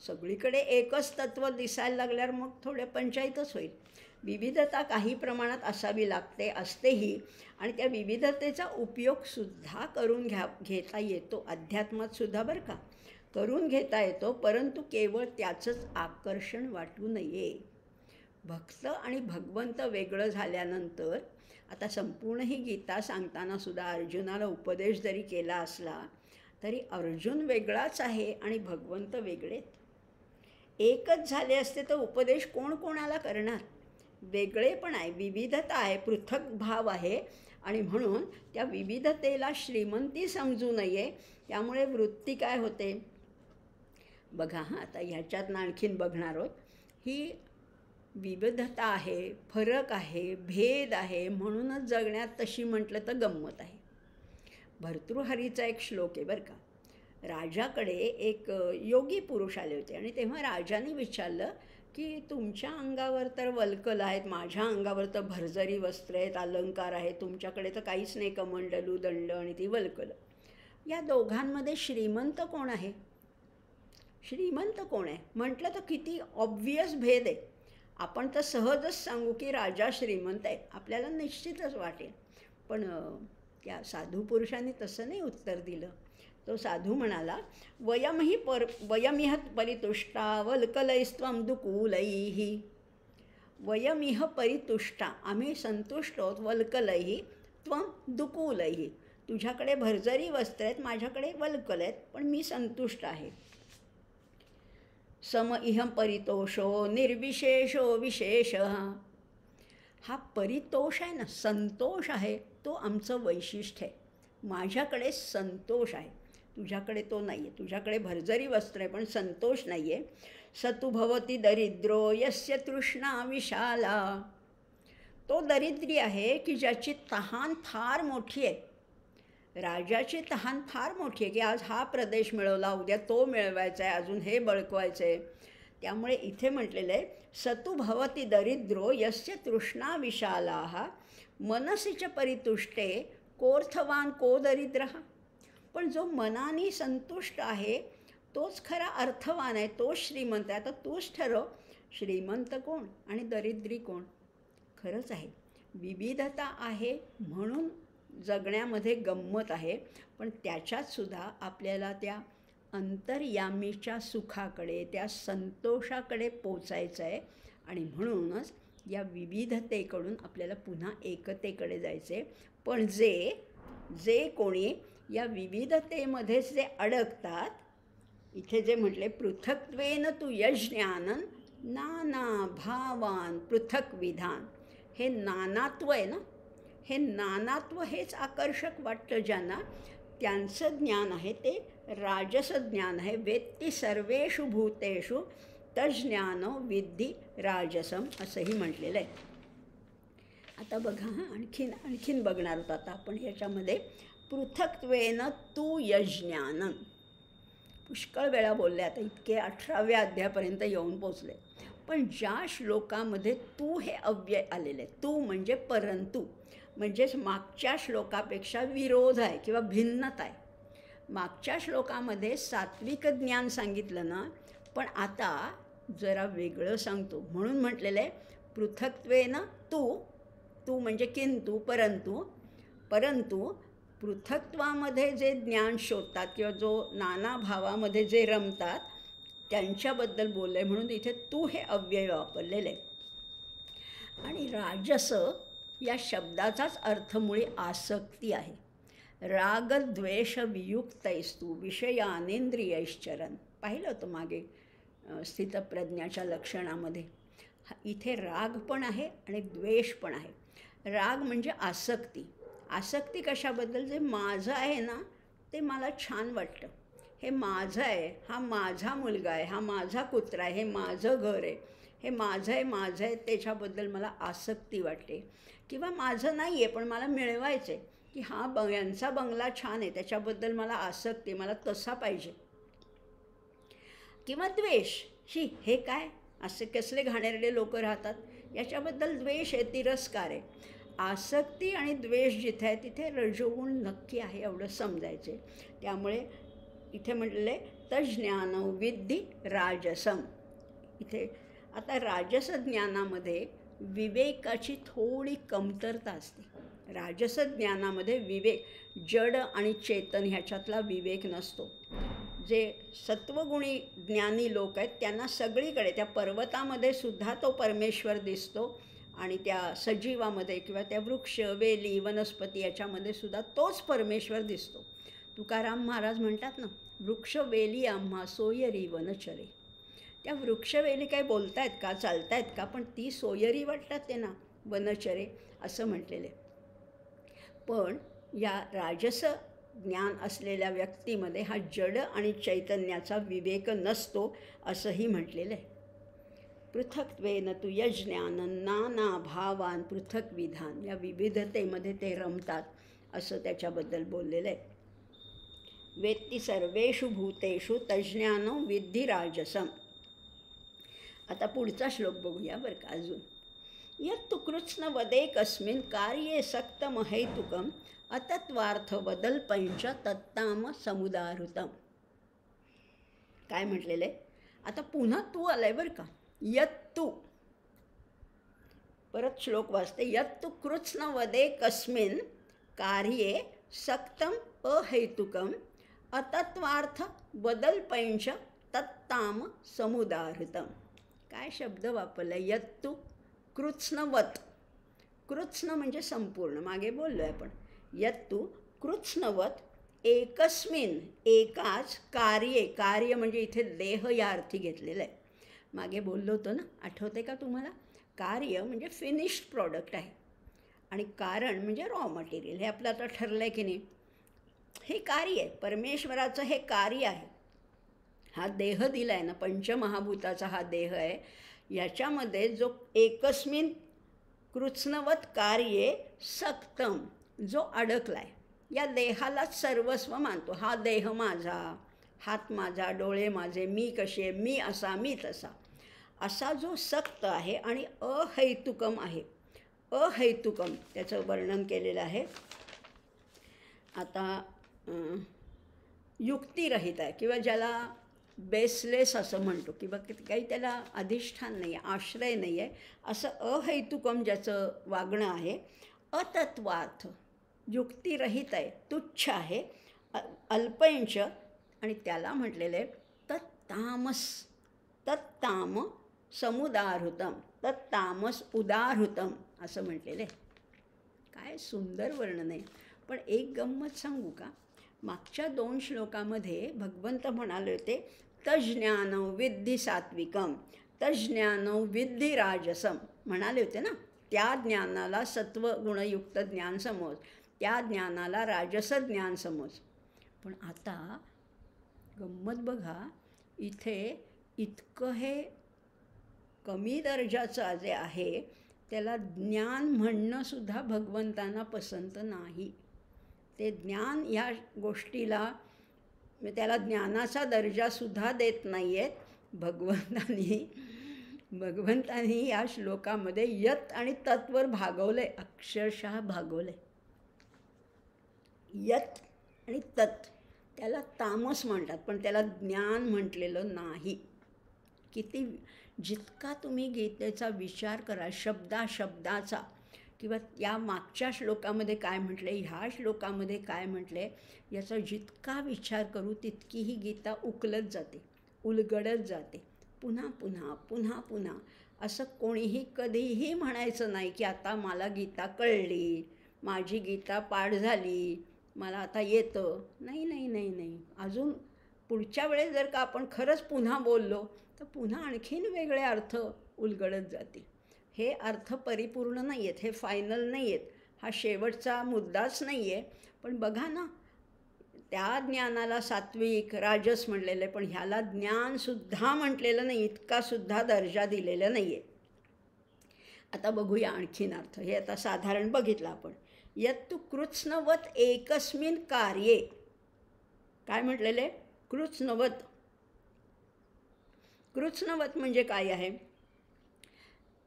सगळीकडे एकच तत्त्व दिसायला लागल्यावर मग थोडे पंचायतच होईल. विविधता काही प्रमाणात असावी लागते, असतेही. आणि त्या विविधतेचा उपयोगसुद्धा करून घेता येतो. अध्यात्मातसुद्धा बरं का करून घेता येतो, परंतु केवळ त्याचंच आकर्षण वाटू नये. भक्त आणि भगवंत वेगळं झाल्यानंतर, आता संपूर्ण ही गीता सांगताना सुद्धा अर्जुनाला उपदेश जरी केला असला तरी अर्जुन वेगळाच आहे आणि भगवंत वेगळेत. एकच झाले असते तर उपदेश कोण कोणाला करणार? वेगळेपण आहे, विविधता आहे, पृथक भाव आहे. आणि म्हणून त्या विविधतेला श्रीमंती समजू नये. त्यामुळे वृत्ती काय होते बघा. आता ह्याच्यात आणखीन बघणार आहोत. ही विविधता आहे, फरक आहे, भेद आहे, म्हणूनच जगण्यात तशी म्हटलं तर गंमत आहे. भर्तृहरीचा एक श्लोक आहे बरं का. राजाकडे एक योगी पुरुष आले होते आणि तेव्हा राजाने विचारलं की तुमच्या अंगावर तर वल्कल आहेत, माझ्या अंगावर तर भरजरी वस्त्र आहेत, अलंकार आहेत, तुमच्याकडे तर काहीच नाही, कमंडलू, दंड आणि ती वल्कल. या दोघांमध्ये श्रीमंत कोण आहे? श्रीमंत कोण आहे म्हटलं तर किती ऑब्व्हियस भेद आहे. आपण तर सहजच सांगू की राजा श्रीमंत आहे, आपल्याला निश्चितच वाटेल. पण त्या साधू पुरुषांनी तसं नाही उत्तर दिलं. तो साधू म्हणाला, वयमिह परितुष्टा वल्कलैस्त्वं दुकूलैः. वयमिह परितुष्टा, आम्ही संतुष्ट आहोत, वल्कलैः त्वं दुकूलैः. तुझ्याकडे भरजरी वस्त्र आहेत, माझ्याकडे वल्कल आहेत, पण मी संतुष्ट आहे. सम इहं परितोषो निर्विशेषो विशेषः. हा परितोष आहे ना, संतोष आहे, तो आमचं वैशिष्ट्य आहे. माझ्याकडे संतोष आहे, तुझ्याकडे तो नाही आहे. तुझ्याकडे भरजरी वस्त्र आहे पण संतोष नाही आहे. सतु भवती दरिद्रो यस्य तृष्णा विशाला. तो दरिद्री आहे की ज्याची तहान फार मोठी आहे. राजाची तहान फार मोठी आहे की आज हा प्रदेश मिळवला, उद्या तो मिळवायचा आहे, अजून हे बळकवायचं आहे. त्यामुळे इथे म्हटलेलं आहे सतु भवती दरिद्रो यस्य तृष्णा विशालाः मनसीच परितुष्टे कोर्थवान को दरिद्रः. पण जो मनाने संतुष्ट आहे तोच खरा अर्थवान आहे, तोच श्रीमंत आहे. आता तूच ठरव, श्रीमंत कोण आणि दरिद्री कोण? खरंच आहे, विविधता आहे म्हणून जगण्यामध्ये गंमत आहे. पण त्याच्यातसुद्धा आपल्याला त्या अंतर्यामीच्या सुखाकडे, त्या संतोषाकडे पोचायचं आहे. आणि म्हणूनच या विविधतेकडून आपल्याला पुन्हा एकतेकडे जायचं आहे. पण जे कोणी या विविधतेमध्येच जे अडकतात, इथे जे म्हटले पृथक्त्वेन तु यज्ञानन नाना भावान पृथक विधान. हे नानात्व आहे ना, हे नानात्व हेच आकर्षक वाटतं ज्यांना, त्यांचं ज्ञान आहे ते राजस ज्ञान आहे. वेत्ती सर्वेषु भूतेषु तज्ज्ञानो विद्धी राजसम असंही म्हटलेलं आहे. आता बघा, आणखीन बघणार आहोत आता आपण याच्यामध्ये पृथक्त्वेन तू यज्ञानं. पुष्कळ वेळा बोलले, आता इतके 18व्या अध्यायापर्यंत येऊन पोचले. पण ज्या श्लोकामध्ये तू हे अव्यय आलेले, तू म्हणजे परंतु, म्हणजेच मागच्या श्लोकापेक्षा विरोध आहे किंवा भिन्नता आहे. मागच्या श्लोकामध्ये सात्विक ज्ञान सांगितलं ना, पण आता जरा वेगळं सांगतो. म्हणून म्हटलेलं आहे पृथक्त्वेन तू, तू म्हणजे किंतु, परंतु पृथक्त्वामध्ये जे ज्ञान शोधतात किंवा जो नाना भावामध्ये जे रमतात त्यांच्याबद्दल बोलले, म्हणून इथे तू हे अव्यय वापरलेले. आणि राजस या शब्दाचाच अर्थ मुळी आसक्ती आहे. रागद्वेष वियुक्तैस्तु विषयानेंद्रियैश्चरन्. पाहिलं होतं मागे स्थितप्रज्ञाच्या लक्षणामध्ये. इथे राग पण आहे आणि द्वेष पण आहे. राग म्हणजे आसक्ती. आसक्ती कशाबद्दल? जे माझं आहे ना ते मला छान वाटतं, हे माझं आहे, हा माझा मुलगा आहे, हा माझा कुत्रा आहे, हे माझं घर आहे, हे माझं आहे त्याच्याबद्दल मला आसक्ती वाटते. किंवा माझं नाही आहे पण मला मिळवायचं आहे की यांचा बंगला छान आहे, त्याच्याबद्दल मला आसक्ती, मला तसा पाहिजे. किंवा द्वेष, हे काय असे कसले घाणेरडे लोक राहतात, याच्याबद्दल द्वेष आहे, तिरस्कार आहे. आसक्ती आणि द्वेष जिथे आहे तिथे रजोगुण नक्की आहे एवढं समजायचे. त्यामुळे इथे म्हटलेले तज्ज्ञान विद्धि राजसम. इथे आता राजस ज्ञानामध्ये विवेकाची थोडी कमतरता असते. राजस ज्ञानामध्ये विवेक, जड आणि चेतन ह्याच्यातला विवेक नसतो. जे सत्वगुणी ज्ञानी लोक आहेत त्यांना सगळीकडे, त्या पर्वतामध्ये सुद्धा तो परमेश्वर दिसतो आणि त्या सजीवामध्ये किंवा त्या वृक्ष, वेली, वनस्पती याच्यामध्ये सुद्धा तोच परमेश्वर दिसतो. तुकाराम महाराज म्हणतात ना, वृक्ष वेली आम्हा सोयरी वनचरे. त्या वृक्षवेली काही बोलतायत का, चालतायत का, पण ती सोयरी वाटतात ते ना, वनचरे असं म्हटलेले. पण या राजस ज्ञान असलेल्या व्यक्तीमध्ये हा जड आणि चैतन्याचा विवेक नसतो असंही म्हटलेलं आहे. पृथक्त्वेन तु यज्ञानं नाना भावान पृथक विधान. या विविधतेमध्ये ते रमतात असं त्याच्याबद्दल बोललेलं आहे. वेत्ती सर्वेषु भूतेषु तज्ज्ञानं विद्धि राजसम. आता पुढचा श्लोक बघूया बरं का अजून. यत्तु कृत्स्न वदेकस्मिन् कार्ये सक्तमहैतुकम् अतत्वार्थ वदल्पंच तत्ताम समुदाहृतम. काय म्हटलेलं आहे? आता पुन्हा तू आलाय बरं का. यत्तु, परत श्लोक वाचते. यत्तु कृत्स्न वदेकस्मिन् कार्ये सक्तम अहैतुकम अतत्वार्थ वदल्पंच तत्ताम समुदाहृतम. काय शब्द वापरला? यत्तु कृत्स्नवत. कृत्स्न म्हणजे संपूर्ण, मागे बोललो आहे आपण. यत्तु कृत्स्नवत एकस्मिन, एकाच कार्ये, कार्य म्हणजे इथे देह या अर्थी घेतलेलं आहे. मागे बोललो होतो ना, आठवते का तुम्हाला? कार्य म्हणजे फिनिश्ड प्रॉडक्ट आहे आणि कारण म्हणजे रॉ मटेरियल. हे आपलं आता ठरलं आहे की नाही. हे कार्य आहे, परमेश्वराचं हे कार्य आहे. हा देह दिला आहे ना, पंचमहाभूताचा हा देह आहे. याच्यामध्ये जो एकस्मिन कृत्स्नवत कार्ये सक्तम, जो अडकला आहे, या देहालाच सर्वस्व मानतो. हा देह माझा, हात माझा, डोळे माझे, मी कशी आहे, मी असा, मी तसा, असा जो सक्त आहे आणि अहैतुकम आहे. अहैतुकम त्याचं वर्णन केलेलं आहे. आता युक्तिरहित आहे किंवा ज्याला बेसलेस असं म्हणतो, किंवा काही त्याला अधिष्ठान नाही आहे, आश्रय नाही आहे, असं अहैतुकम ज्याचं वागणं आहे. अतत्वार्थ, युक्तिरहित आहे, तुच्छ आहे, अल्पंच, आणि त्याला म्हटलेलं आहे तत्तामस. तत्ताम समुदाहृतम, तत्तामस उदाहृतम असं म्हटलेलं आहे. काय सुंदर वर्णन आहे. पण एक गंमत सांगू का? मागच्या 2 श्लोकामध्ये भगवंत म्हणाले होते तज्ज्ञान विद्धि सात्विकम, तज्ज्ञान विद्धि राजसम म्हणाले होते ना. त्या ज्ञानाला सत्वगुणयुक्त ज्ञान समज, त्या ज्ञानाला राजस ज्ञान समज. पण आता गंमत बघा, इथे इतकं हे कमी दर्जाचं जे आहे त्याला ज्ञान म्हणणंसुद्धा भगवंतांना पसंत नाही. ते ज्ञान ह्या गोष्टीला त्याला ज्ञानाचा दर्जासुद्धा देत नाही आहेत. भगवंतांनी या श्लोकामध्ये यत आणि तत्वर भागवलं आहे, अक्षरशः भागवलं आहे. यत आणि तत् त्याला तामस म्हणतात, पण त्याला ज्ञान म्हटलेलं नाही. किती जितका तुम्ही गीतेचा विचार करा शब्दाचा, किंवा या मागच्या श्लोकामध्ये काय म्हटले, ह्या श्लोकामध्ये काय म्हटले, याचा जितका विचार करू तितकी ही गीता उकलत जाते, उलगडत जाते. पुन्हा पुन्हा पुन्हा पुन्हा असं कोणीही कधीही म्हणायचं नाही की आता मला गीता कळली, माझी गीता पाठ झाली, मला आता येतं. नाही नाही नाही नाही. अजून पुढच्या वेळेस जर का आपण खरंच पुन्हा बोललो तर पुन्हा आणखीन वेगळे अर्थ उलगडत जातील. हे अर्थ परिपूर्ण नाही आहेत, हे फायनल नाही आहेत, हा शेवटचा मुद्दाच नाही आहे. पण बघा ना, त्या ज्ञानाला सात्विक राजस म्हणलेलं आहे, पण ह्याला ज्ञानसुद्धा म्हटलेलं नाही, इतकासुद्धा दर्जा दिलेला नाही आहे. आता बघूया आणखीन अर्थ. हे आता साधारण बघितलं आपण. यत्तु कृत्स्नवत एकस्मिन कार्ये. काय म्हटलेले? कृत्स्नवत. कृत्स्नवत म्हणजे काय आहे?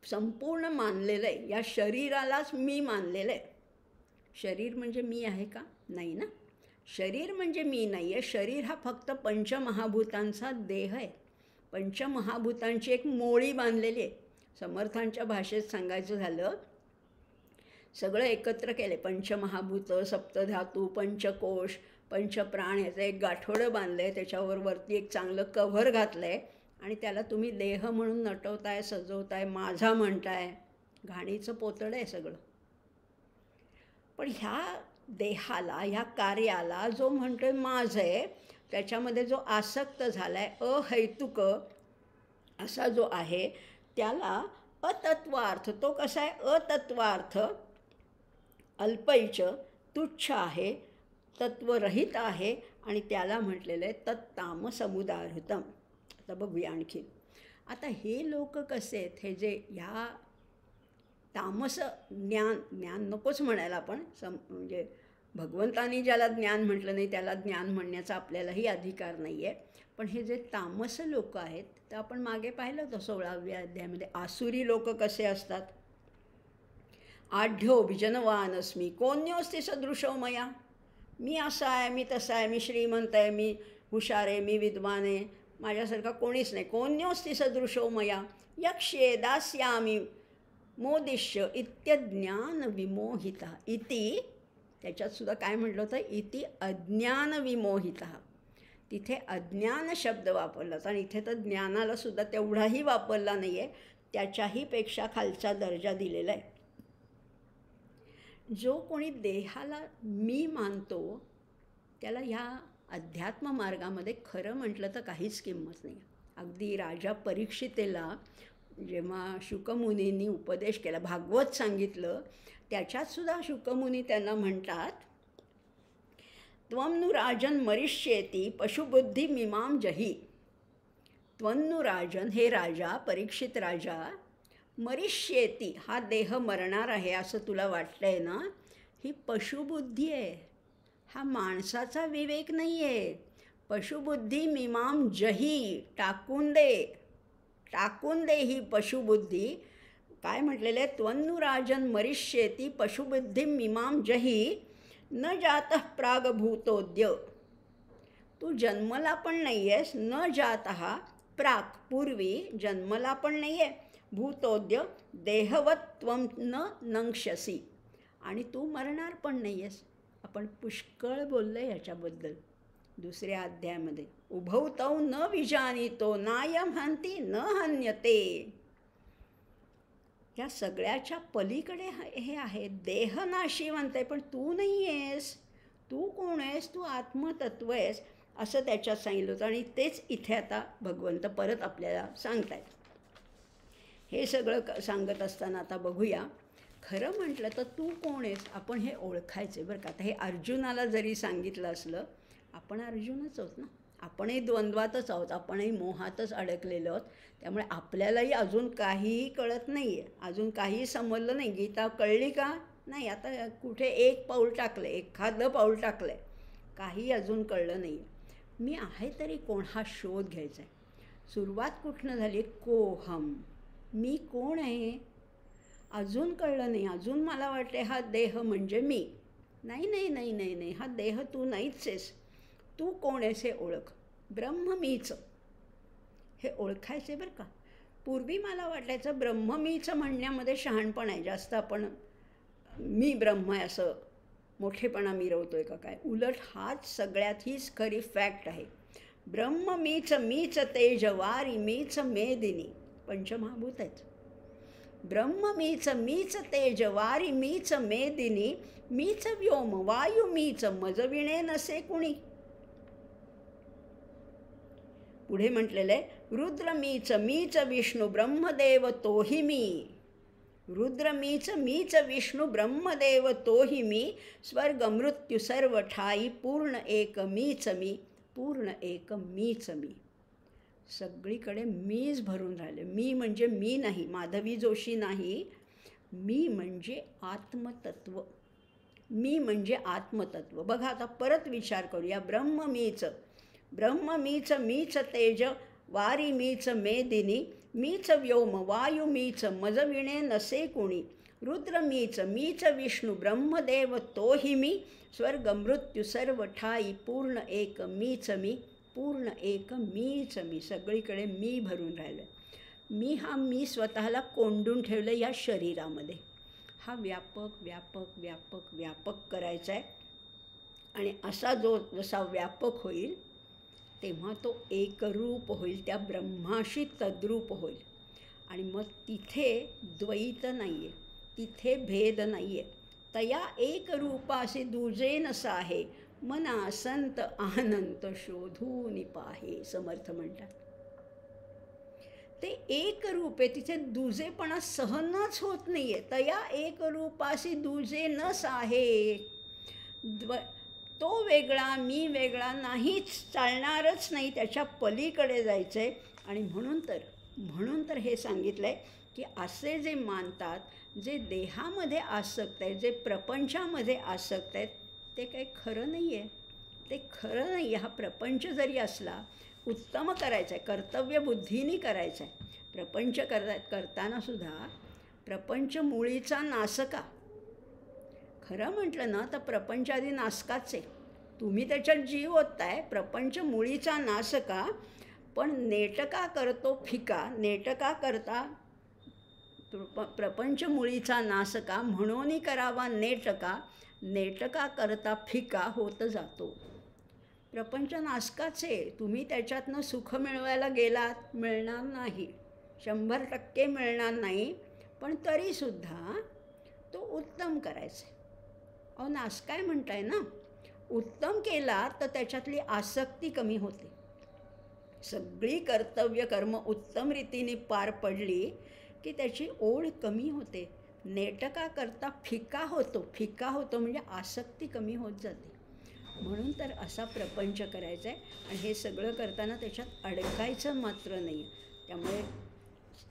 संपूर्ण मानलेलं आहे, या शरीरालाच मी मानलेलं आहे. शरीर म्हणजे मी आहे का? नाही ना. शरीर म्हणजे मी नाही आहे. शरीर हा फक्त पंचमहाभूतांचा देह आहे. पंचमहाभूतांची एक मोळी बांधलेली आहे. समर्थांच्या भाषेत सांगायचं झालं, सगळं एकत्र केले, पंचमहाभूत, सप्तधातू, पंचकोश, पंचप्राण, ह्याचं एक गाठोडं बांधलं आहे, त्याच्यावर वरती एक चांगलं कव्हर घातलं आहे आणि त्याला तुम्ही देह म्हणून नटवताय, सजवताय, माझा म्हणताय. घाणीचं पोतडं आहे सगळं. पण ह्या देहाला, ह्या कार्याला जो म्हणतोय माझं आहे, त्याच्यामध्ये जो आसक्त झाला आहे, अहैतुक असा जो आहे, त्याला अतत्वार्थ. तो कसा आहे? अतत्वार्थ, अल्पैच, तुच्छ आहे, तत्वरहित आहे, आणि त्याला म्हटलेलं आहे तत्तामसमुदाहृतम. आता बघूया आणखी. आता हे लोक कसे आहेत? हे जे ह्या तामस ज्ञान नकोच म्हणायला आपण, म्हणजे भगवंतानी ज्याला ज्ञान म्हटलं नाही त्याला ज्ञान म्हणण्याचा आपल्यालाही अधिकार नाही आहे. पण हे जे तामस लोक आहेत, तर आपण मागे पाहिलं होतं 16व्या अध्यायामध्ये आसुरी लोक कसे असतात. आढ्यो विजनवान अस्मी कोण्योस्ति सदृशो मया. मी असा आहे, मी तसा आहे, मी श्रीमंत आहे, मी हुशार आहे, मी विद्वान आहे, माझ्यासारखा कोणीच नाही. कोण्योस्ति सदृशो मया यक्ष्ये दास्यामि मोदिष्य इत्यज्ञान विमोहिता. इति त्याच्यातसुद्धा काय म्हटलं होतं? इति अज्ञान विमोहिता. तिथे अज्ञान शब्द वापरला आणि इथे तर ज्ञानालासुद्धा तेवढाही वापरला नाही आहे, त्याच्याही पेक्षा खालचा दर्जा दिलेला आहे. जो कोणी देहाला मी मानतो त्याला ह्या अध्यात्म मार्गामध्ये खरं म्हटलं तर काहीच किंमत नाही. अगदी राजा परीक्षितेला जेव्हा शुकमुनींनी उपदेश केला, भागवत सांगितलं, त्याच्यातसुद्धा शुकमुनी त्यांना म्हणतात, त्वं नु राजन मरिष्येती पशुबुद्धी मिमाम जही. त्वं नु राजन, हे राजा, परीक्षित राजा, मरिष्येती, हा देह मरणार आहे असं तुला वाटतंय ना, ही पशुबुद्धी आहे, हा माणसाचा विवेक नाही आहे. पशुबुद्धी मिमाम जही, टाकून दे ही पशुबुद्धी. काय म्हटलेलं आहे? त्वं नु राजन मरिष्येती पशुबुद्धी मिमाम जही न जातः प्रागभूतोद्य. तू जन्मला पण नाही आहेस, न जातः प्राक, पूर्वी जन्मला पण नाही आहे, भूतोद्य देहवत त्वं न नंक्षसी, आणि तू मरणार पण नाही आहेस. आपण पुष्कळ बोललो आहे ह्याच्याबद्दल दुसऱ्या अध्यायामध्ये. उभौ तौ न विजानीतो नायम हन्ति न हन्यते. या सगळ्याच्या पलीकडे हे आहे. देह नाशिवंत आहे, पण तू नाही आहेस. तू कोण आहेस? तू आत्मतत्व आहेस असं त्याच्यात सांगितलं होतं. आणि तेच इथे आता भगवंत परत आपल्याला सांगत आहेत. हे सगळं सांगत असताना आता बघूया, खरं म्हटलं तर तू कोण आहेस आपण हे ओळखायचे बरं का. आता हे अर्जुनाला जरी सांगितलं असलं, आपण अर्जुनच आहोत ना, आपणही द्वंद्वातच आहोत, आपणही मोहातच अडकलेलो आहोत. त्यामुळे आपल्यालाही अजून काहीही कळत नाही आहे, अजून काहीही समजलं नाही. गीता कळली का? नाही, आता कुठे एक पाऊल टाकलं आहे, एखादं पाऊल टाकलं आहे, काही अजून कळलं नाही आहे. मी आहे तरी कोण हा शोध घ्यायचा आहे. सुरुवात कुठनं झाली? कोहम, मी कोण आहे अजून कळलं नाही. अजून मला वाटते हा देह म्हणजे मी. नाही नाही नाही नाही नाही, हा देह तू नाहीच आहेस. तू कोण आहेस हे ओळख. ब्रह्म मीच हे ओळखायचे बरं का. पूर्वी मला वाटायचं ब्रह्म मीच म्हणण्यामध्ये शहाणपण आहे, जास्त आपण मी ब्रह्म आहे असं मोठेपणा मिरवतो आहे का काय. उलट हाच सगळ्यात हीच खरी फॅक्ट आहे. ब्रह्म मीच, मीच तेज वारी, मीच मेदिनी, पंचमहाभूत आहेत. ब्रह्म मीच, मीच तेज वारी, मीच मेदिनी, मीच व्योम वायू, मीच मजविणे नसे कुणी. पुढे म्हटलेलं आहे रुद्र मीच, मीच विष्णू ब्रह्मदेव तोही मी. रुद्र मीच, मीच विष्णू ब्रह्मदेव तोही मी, स्वर्ग मृत्यू सर्व ठाई, पूर्ण एक मीच मी, पूर्ण एक मीच मी. सगळीकडे मीच भरून राहिले. मी म्हणजे मी नाही, माधवी जोशी नाही. मी म्हणजे आत्मतत्व. मी म्हणजे आत्मतत्व. बघा आता परत विचार करूया. ब्रह्म मीच, ब्रह्म मीच, मीच तेज वारी, मीच मेदिनी, मीच व्योम वायू, मीच मजविणे नसे कुणी. रुद्र मीच, मीच विष्णू ब्रह्मदेव तोही मी, स्वर्ग मृत्यू सर्व ठाई, पूर्ण एक मीच मी, पूर्ण एक मीच मी. सगळीकडे मी भरून राहिलं. मी हा मी स्वतःला कोंडून ठेवलं या शरीरामध्ये. हा व्यापक व्यापक व्यापक व्यापक करायचा आहे. आणि असा जो जसा व्यापक होईल तेव्हा तो एकरूप होईल, त्या ब्रह्माशी तद्रूप होईल. आणि मग तिथे द्वैत नाही आहे, तिथे भेद नाही आहे. तया एक रूपासी दुजे नसा आहे, मना संत अनंत शोधून पाहे, समर्थ म्हणतात. ते एक रूप आहे, तिथे दुजेपणा सहनच होत नाही आहे. तया एक रूपासी दुजे नस आहे. तो वेगळा, मी वेगळा नाहीच, चालणारच नाही, त्याच्या पलीकडे जायचं आहे. आणि म्हणून तर हे सांगितलं आहे की असे जे मानतात, जे देहामध्ये आसक्त आहेत, जे प्रपंचामध्ये आसक्त आहेत, ते काही खरं नाही आहे. ते खरं नाही आहे. हा प्रपंच जरी असला, उत्तम करायचं आहे, कर्तव्यबुद्धीने करायचं आहे. प्रपंच करतानासुद्धा प्रपंच मुळीचा नासका. खरं म्हटलं ना तर प्रपंच आधी नासकाच आहे. तुम्ही त्याच्यात जीव ओतताय. प्रपंच मुळीचा नासका, पण नेटका करतो फिका. नेटका करता प्रपंच मुळीचा नासका, म्हणून करावा नेटका. नेटका करता फिका होत जातो. प्रपंच नासकाच आहे. तुम्ही त्याच्यातनं सुख मिळवायला गेलात, मिळणार नाही, 100% मिळणार नाही. पण तरीसुद्धा तो उत्तम करायचा आहे. अहो नासकाय म्हणताय ना. उत्तम केला तर त्याच्यातली आसक्ती कमी होते. सगळी कर्तव्य कर्म उत्तम रीतीने पार पडली की त्याची ओढ कमी होते. नेटका करता फिका होतो. फिका होतो म्हणजे आसक्ती कमी होत जाते. म्हणून तर असा प्रपंच करायचा आहे. आणि हे सगळं करताना त्याच्यात अडकायचं मात्र नाही. त्यामुळे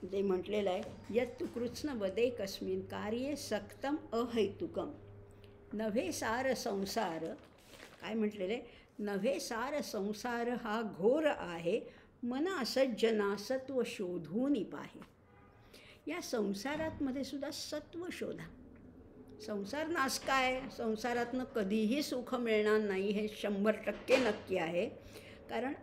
जे म्हटलेलं आहे यत् कृत्स्न वदे कस्मिन् कार्ये सक्तम अहैतुकम, नव्हे सार संसार. काय म्हटलेलं आहे? नव्हे सार संसार हा घोर आहे, मना सज्जना सत्व शोधून पाहे. या संसारातमध्ये सुद्धा सत्व शोधा. संसार नासका आहे. संसारातनं कधीही सुख मिळणार नाही, हे 100% नक्की आहे. कारण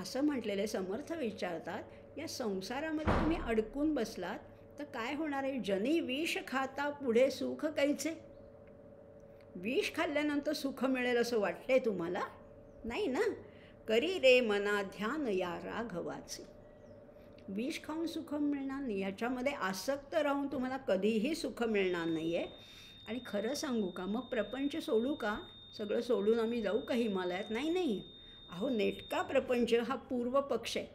असं म्हटलेलं आहे, समर्थ विचारतात, या संसारामध्ये तुम्ही अडकून बसलात तर काय होणार आहे? जनी विष खाता पुढे सुख कैचे. विष खाल्ल्यानंतर सुख मिळेल असं वाटतंय तुम्हाला? नाही ना. करी रे मना ध्यान या राघवाचे. विष खाऊन सुख मिळणार नाही. याच्यामध्ये आसक्त राहून तुम्हाला कधीही सुख मिळणार नाही आहे. आणि खरं सांगू का, मग प्रपंच सोडू का? सगळं सोडून आम्ही जाऊ का हिमालयात? नाही नाही. अहो नेटका प्रपंच हा पूर्व पक्ष आहे.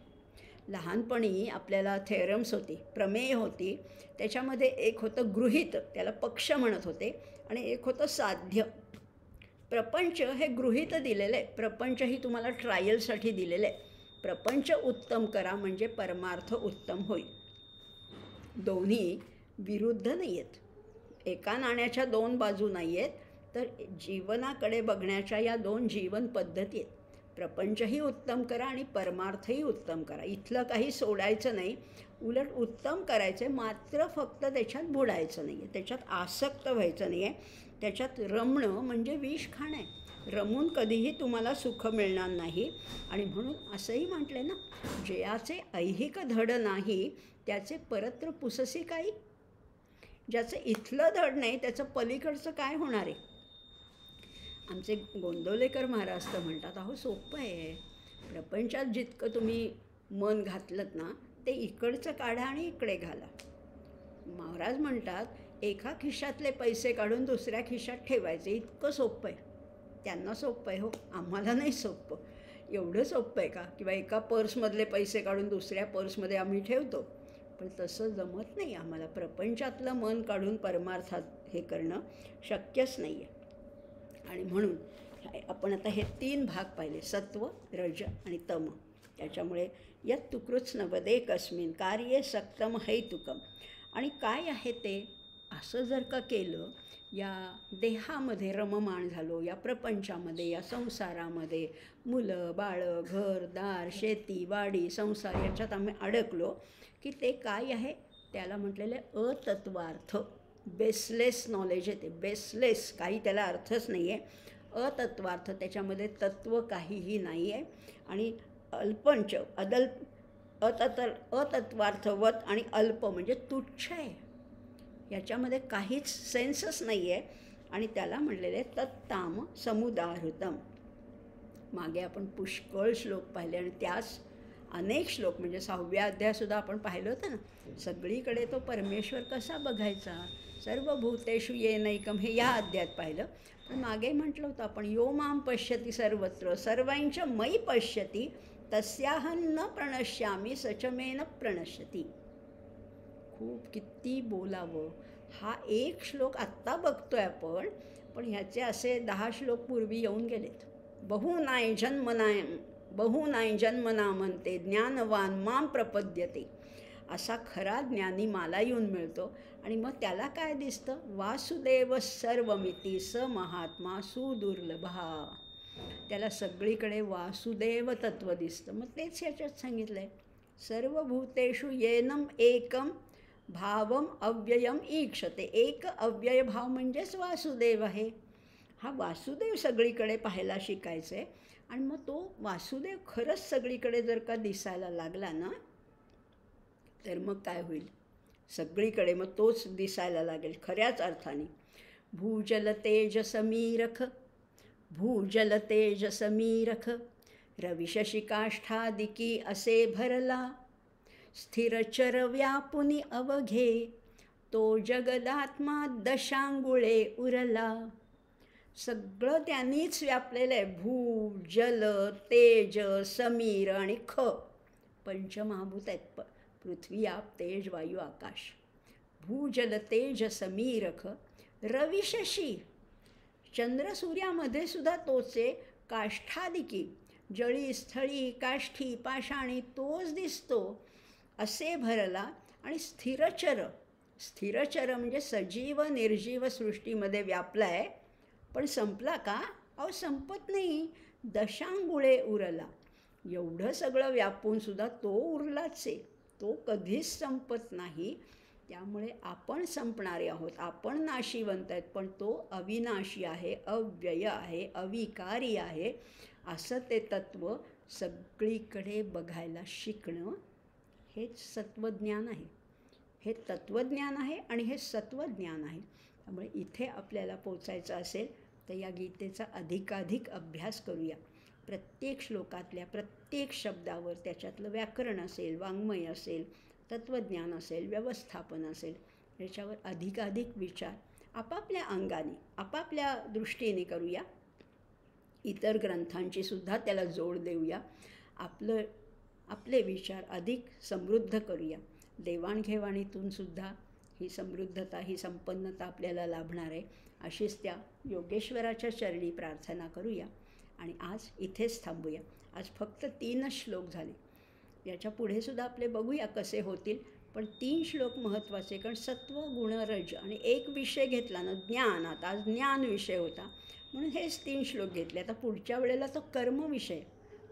लहानपणी आपल्याला थेरम्स होती, प्रमेय होती. त्याच्यामध्ये एक होतं गृहीत, त्याला पक्ष म्हणत होते, आणि एक होतं साध्य. प्रपंच हे गृहीत दिलेलं आहे. प्रपंच ही तुम्हाला ट्रायलसाठी दिलेलं आहे. प्रपंच उत्तम करा म्हणजे परमार्थ उत्तम होईल. दोन्ही विरुद्ध नाही आहेत. एका नाण्याच्या दोन बाजू नाही आहेत, तर जीवनाकडे बघण्याच्या या दोन जीवन पद्धती आहेत. प्रपंचही उत्तम करा आणि परमार्थही उत्तम करा. इथलं काही सोडायचं नाही, उलट उत्तम करायचं आहे, मात्र फक्त त्याच्यात बुडायचं नाही आहे, त्याच्यात आसक्त व्हायचं नाही आहे. त्याच्यात रमणं म्हणजे विष खाणं आहे. रमून कधीही तुम्हाला सुख मिळणार नाही. आणि म्हणून असंही म्हटलं आहे ना, जयाचे ऐहिक धड नाही त्याचे परत्र पुससी काही. ज्याचं इथलं धड नाही त्याचं पलीकडचं काय होणार आहे. आमचे गोंदवलेकर महाराज तर म्हणतात, अहो सोपं आहे, प्रपंचात जितकं तुम्ही मन घातलंत ना ते इकडचं काढा आणि इकडे घाला. महाराज म्हणतात एका खिशातले पैसे काढून दुसऱ्या खिशात ठेवायचे, इतकं सोपं आहे. त्यांना सोपं आहे हो, आम्हाला नाही सोपं. एवढं सोपं आहे का? किंवा एका पर्समधले पैसे काढून दुसऱ्या पर्समध्ये आम्ही ठेवतो, पण तसं जमत नाही आम्हाला. प्रपंचातलं मन काढून परमार्थात हे करणं शक्यच नाही आहे. आणि म्हणून आपण आता हे 3 भाग पाहिले, सत्व, रज आणि तम. त्याच्यामुळे यत् तु कृत्स्नवदेकस्मिन् कार्ये सक्तम हैतुकम. आणि काय आहे ते, असं जर का केलं, या देहामध्ये रममाण झालो, या प्रपंचामध्ये, या संसारामध्ये, मुलं बाळं, घर दार, शेती वाडी, संसार याच्यात आम्ही अडकलो की ते काय आहे, त्याला म्हटलेले अतत्वार्थ. बेसलेस नॉलेज आहे ते, बेसलेस, काही त्याला अर्थच नाही आहे. अतत्वार्थ, त्याच्यामध्ये तत्व काहीही नाही आहे. आणि अल्पंच अतत्वार्थवत आणि अल्प म्हणजे तुच्छ आहे, याच्यामध्ये काहीच सेन्सच नाही आहे. आणि त्याला म्हणलेले तत्ताम समुदाहृतम. मागे आपण पुष्कळ श्लोक पाहिले आणि त्याच अनेक श्लोक, म्हणजे 6व्या अध्यायसुद्धा आपण पाहिलं होतं ना. सगळीकडे तो परमेश्वर कसा बघायचा, सर्वभूतेषु येनैकम, हे या अध्यायात पाहिलं. पण मागे म्हटलं होतं आपण, यो माम पश्यति सर्वत्र सर्वांच मयि पश्यति तस्याहं न प्रणश्यामी सचमेन प्रणश्यति. खूप किती बोलावं. हा एक श्लोक आत्ता बघतोय आपण, पण ह्याचे असे 10 श्लोक पूर्वी येऊन गेलेत. बहुनाय जन्मना म्हणते ज्ञानवान माम प्रपद्यते. असा खरा ज्ञानी मला येऊन मिळतो. आणि मग त्याला काय दिसतं, वासुदेव सर्वमिती स महात्मा सुदुर्लभा. त्याला सगळीकडे वासुदेव तत्व दिसतं. मग तेच ह्याच्यात सांगितलं आहे, सर्वभूतेषु येनम एकम भावम अव्ययम ईक्षते. एक अव्यय भाव म्हणजेच वासुदेव आहे. हा वासुदेव सगळीकडे पाहायला शिकायचं आहे. आणि मग तो वासुदेव खरंच सगळीकडे जर का दिसायला लागला ना, तर मग काय होईल, सगळीकडे मग तोच दिसायला लागेल खऱ्याच अर्थाने. भूजल तेज समीरख रविशशी काष्ठादिकी असे भरला. स्थिरचर व्यापुनी अवघे तो जगदात्मा दशांगुळे उरला. सगळं त्यांनीच व्यापलेलं आहे. भू, जल, तेज, समीर आणि ख, पंचमहाभूत आहेत. पृथ्वी, आप, तेज, वायू, आकाश. भू, जल, तेज, समीर, ख. रविशशी, चंद्र सूर्यामध्ये सुद्धा तोचे. काष्ठादिकी, जळी, स्थळी, काष्ठी, पाषाणी तोच दिसतो. असे भरला. आणि स्थिरचर म्हणजे सजीव निर्जीव सृष्टीमध्ये व्यापला आहे, पण संपला का? अहो संपत नाही. दशांगुळे उरला. एवढं सगळं व्यापून सुद्धा तो उरलाच आहे, तो कधीच संपत नाही. त्यामुळे आपण संपणारे आहोत, आपण नाशिवंत आहेत, पण तो अविनाशी आहे, अव्यय आहे, अविकारी आहे. असं ते तत्त्व सगळीकडे बघायला शिकणं हेच सत्वज्ञान आहे. हे तत्त्वज्ञान आहे आणि हे सत्वज्ञान आहे. त्यामुळे इथे आपल्याला पोचायचं असेल तर या गीतेचा अधिकाधिक अभ्यास करूया. प्रत्येक श्लोकातल्या प्रत्येक शब्दावर त्याच्यातलं व्याकरण असेल, वाङ्मय असेल, तत्त्वज्ञान असेल, व्यवस्थापन असेल, याच्यावर अधिकाधिक विचार आपापल्या अंगाने, आपापल्या दृष्टीने करूया. इतर ग्रंथांची सुद्धा त्याला जोड देऊया. आपले विचार अधिक समृद्ध करूया. देवाणघेवाणीतून सुद्धा ही समृद्धता, ही संपन्नता आपल्याला लाभणार आहे. अशीच त्या योगेश्वराच्या चरणी प्रार्थना करूया. आणि आज इथेच थांबूया. आज फक्त 3च श्लोक झाले. याच्या पुढे सुद्धा आपले बघूया कसे होतील. पण 3 श्लोक महत्त्वाचे, कारण सत्व गुण रज आणि एक विषय घेतला ना ज्ञान, आता आज ज्ञान विषय होता म्हणून हेच 3 श्लोक घेतले. आता पुढच्या वेळेला तो कर्म विषय,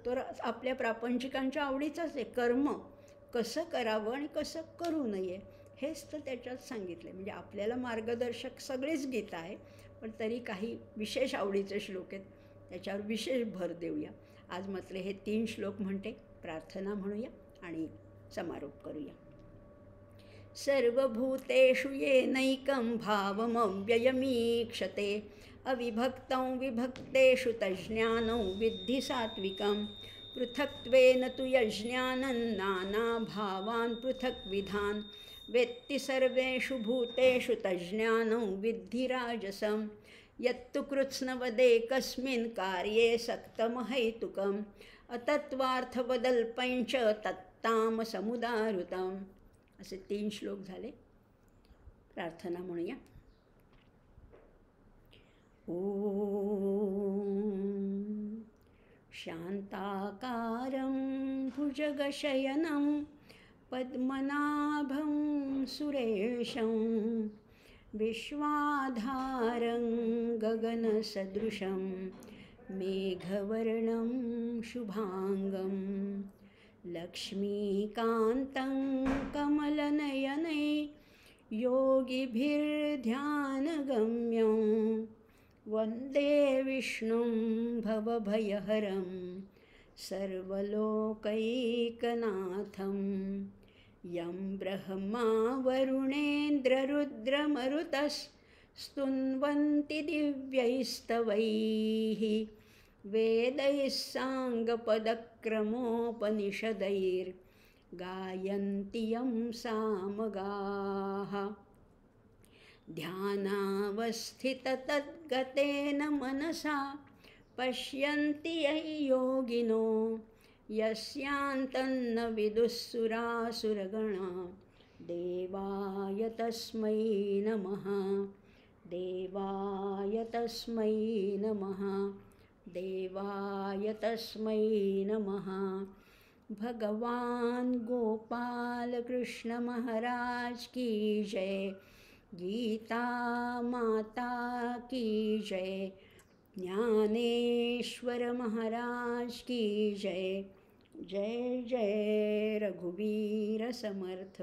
तर आपल्या प्रापंचिकांच्या आवडीचाच आहे. कर्म कसं करावं आणि कसं करू नये हेच तर त्याच्यात सांगितलं आहे. म्हणजे आपल्याला मार्गदर्शक सगळीच गीता आहे, पण तरी काही विशेष आवडीचे श्लोक आहेत, त्याच्यावर विशेष भर देऊया. आज मात्र हे 3 श्लोक म्हणते, प्रार्थना म्हणूया आणि समारोप करूया. सर्वभूतेषु येनैकं भावमव्ययमीक्षते अविभक्तं विभक्तेषु तज्ज्ञानं विद्धि सात्विकं पृथक्त्वेन तु यज्ज्ञानं नानाभावान् पृथक्विधान् वेत्ति सर्वेषु भूतेषु तज्ज्ञानं विद्धि राजसं यत्तु कृत्स्नवदेकस्मिन् कार्ये सक्तमहैतुकम् अतत्त्वार्थवदल्पञ्च तत्तामसमुदाहृतम्. असे 3 श्लोक झाले. प्रार्थना म्हणूया. ओम शांताकारं भुजगशयनं पद्मनाभं सुरेशं विश्वाधारं गगनसदृशं मेघवर्णं शुभांगं लक्ष्मीकान्तं कमलनयने योगिभिर्ध्यानगम्यं वन्दे विष्णुं भवभयहरं सर्वलोकैकनाथं यं ब्रह्मा वरुणेन्द्ररुद्रमरुतस्तुन्वन्ति दिव्यैस्तवैः वेदैः साङ्गपदक्रमोपनिषदैर्गायन्ति यं सामगाः. ध्यानावस्थिततद्गतेन मनसा पश्यन्ति यं योगिनो यस्यान्तन्न विदुःसुरासुरगणा. देवाय तस्मै नमः. देवाय तस्मै नमः. देवाय तस्मै नमः. भगवान गोपाल कृष्ण महाराज की जय. गीता माता की जय. ज्ञानेश्वर महाराज की जय. जय जय रघुवीर समर्थ.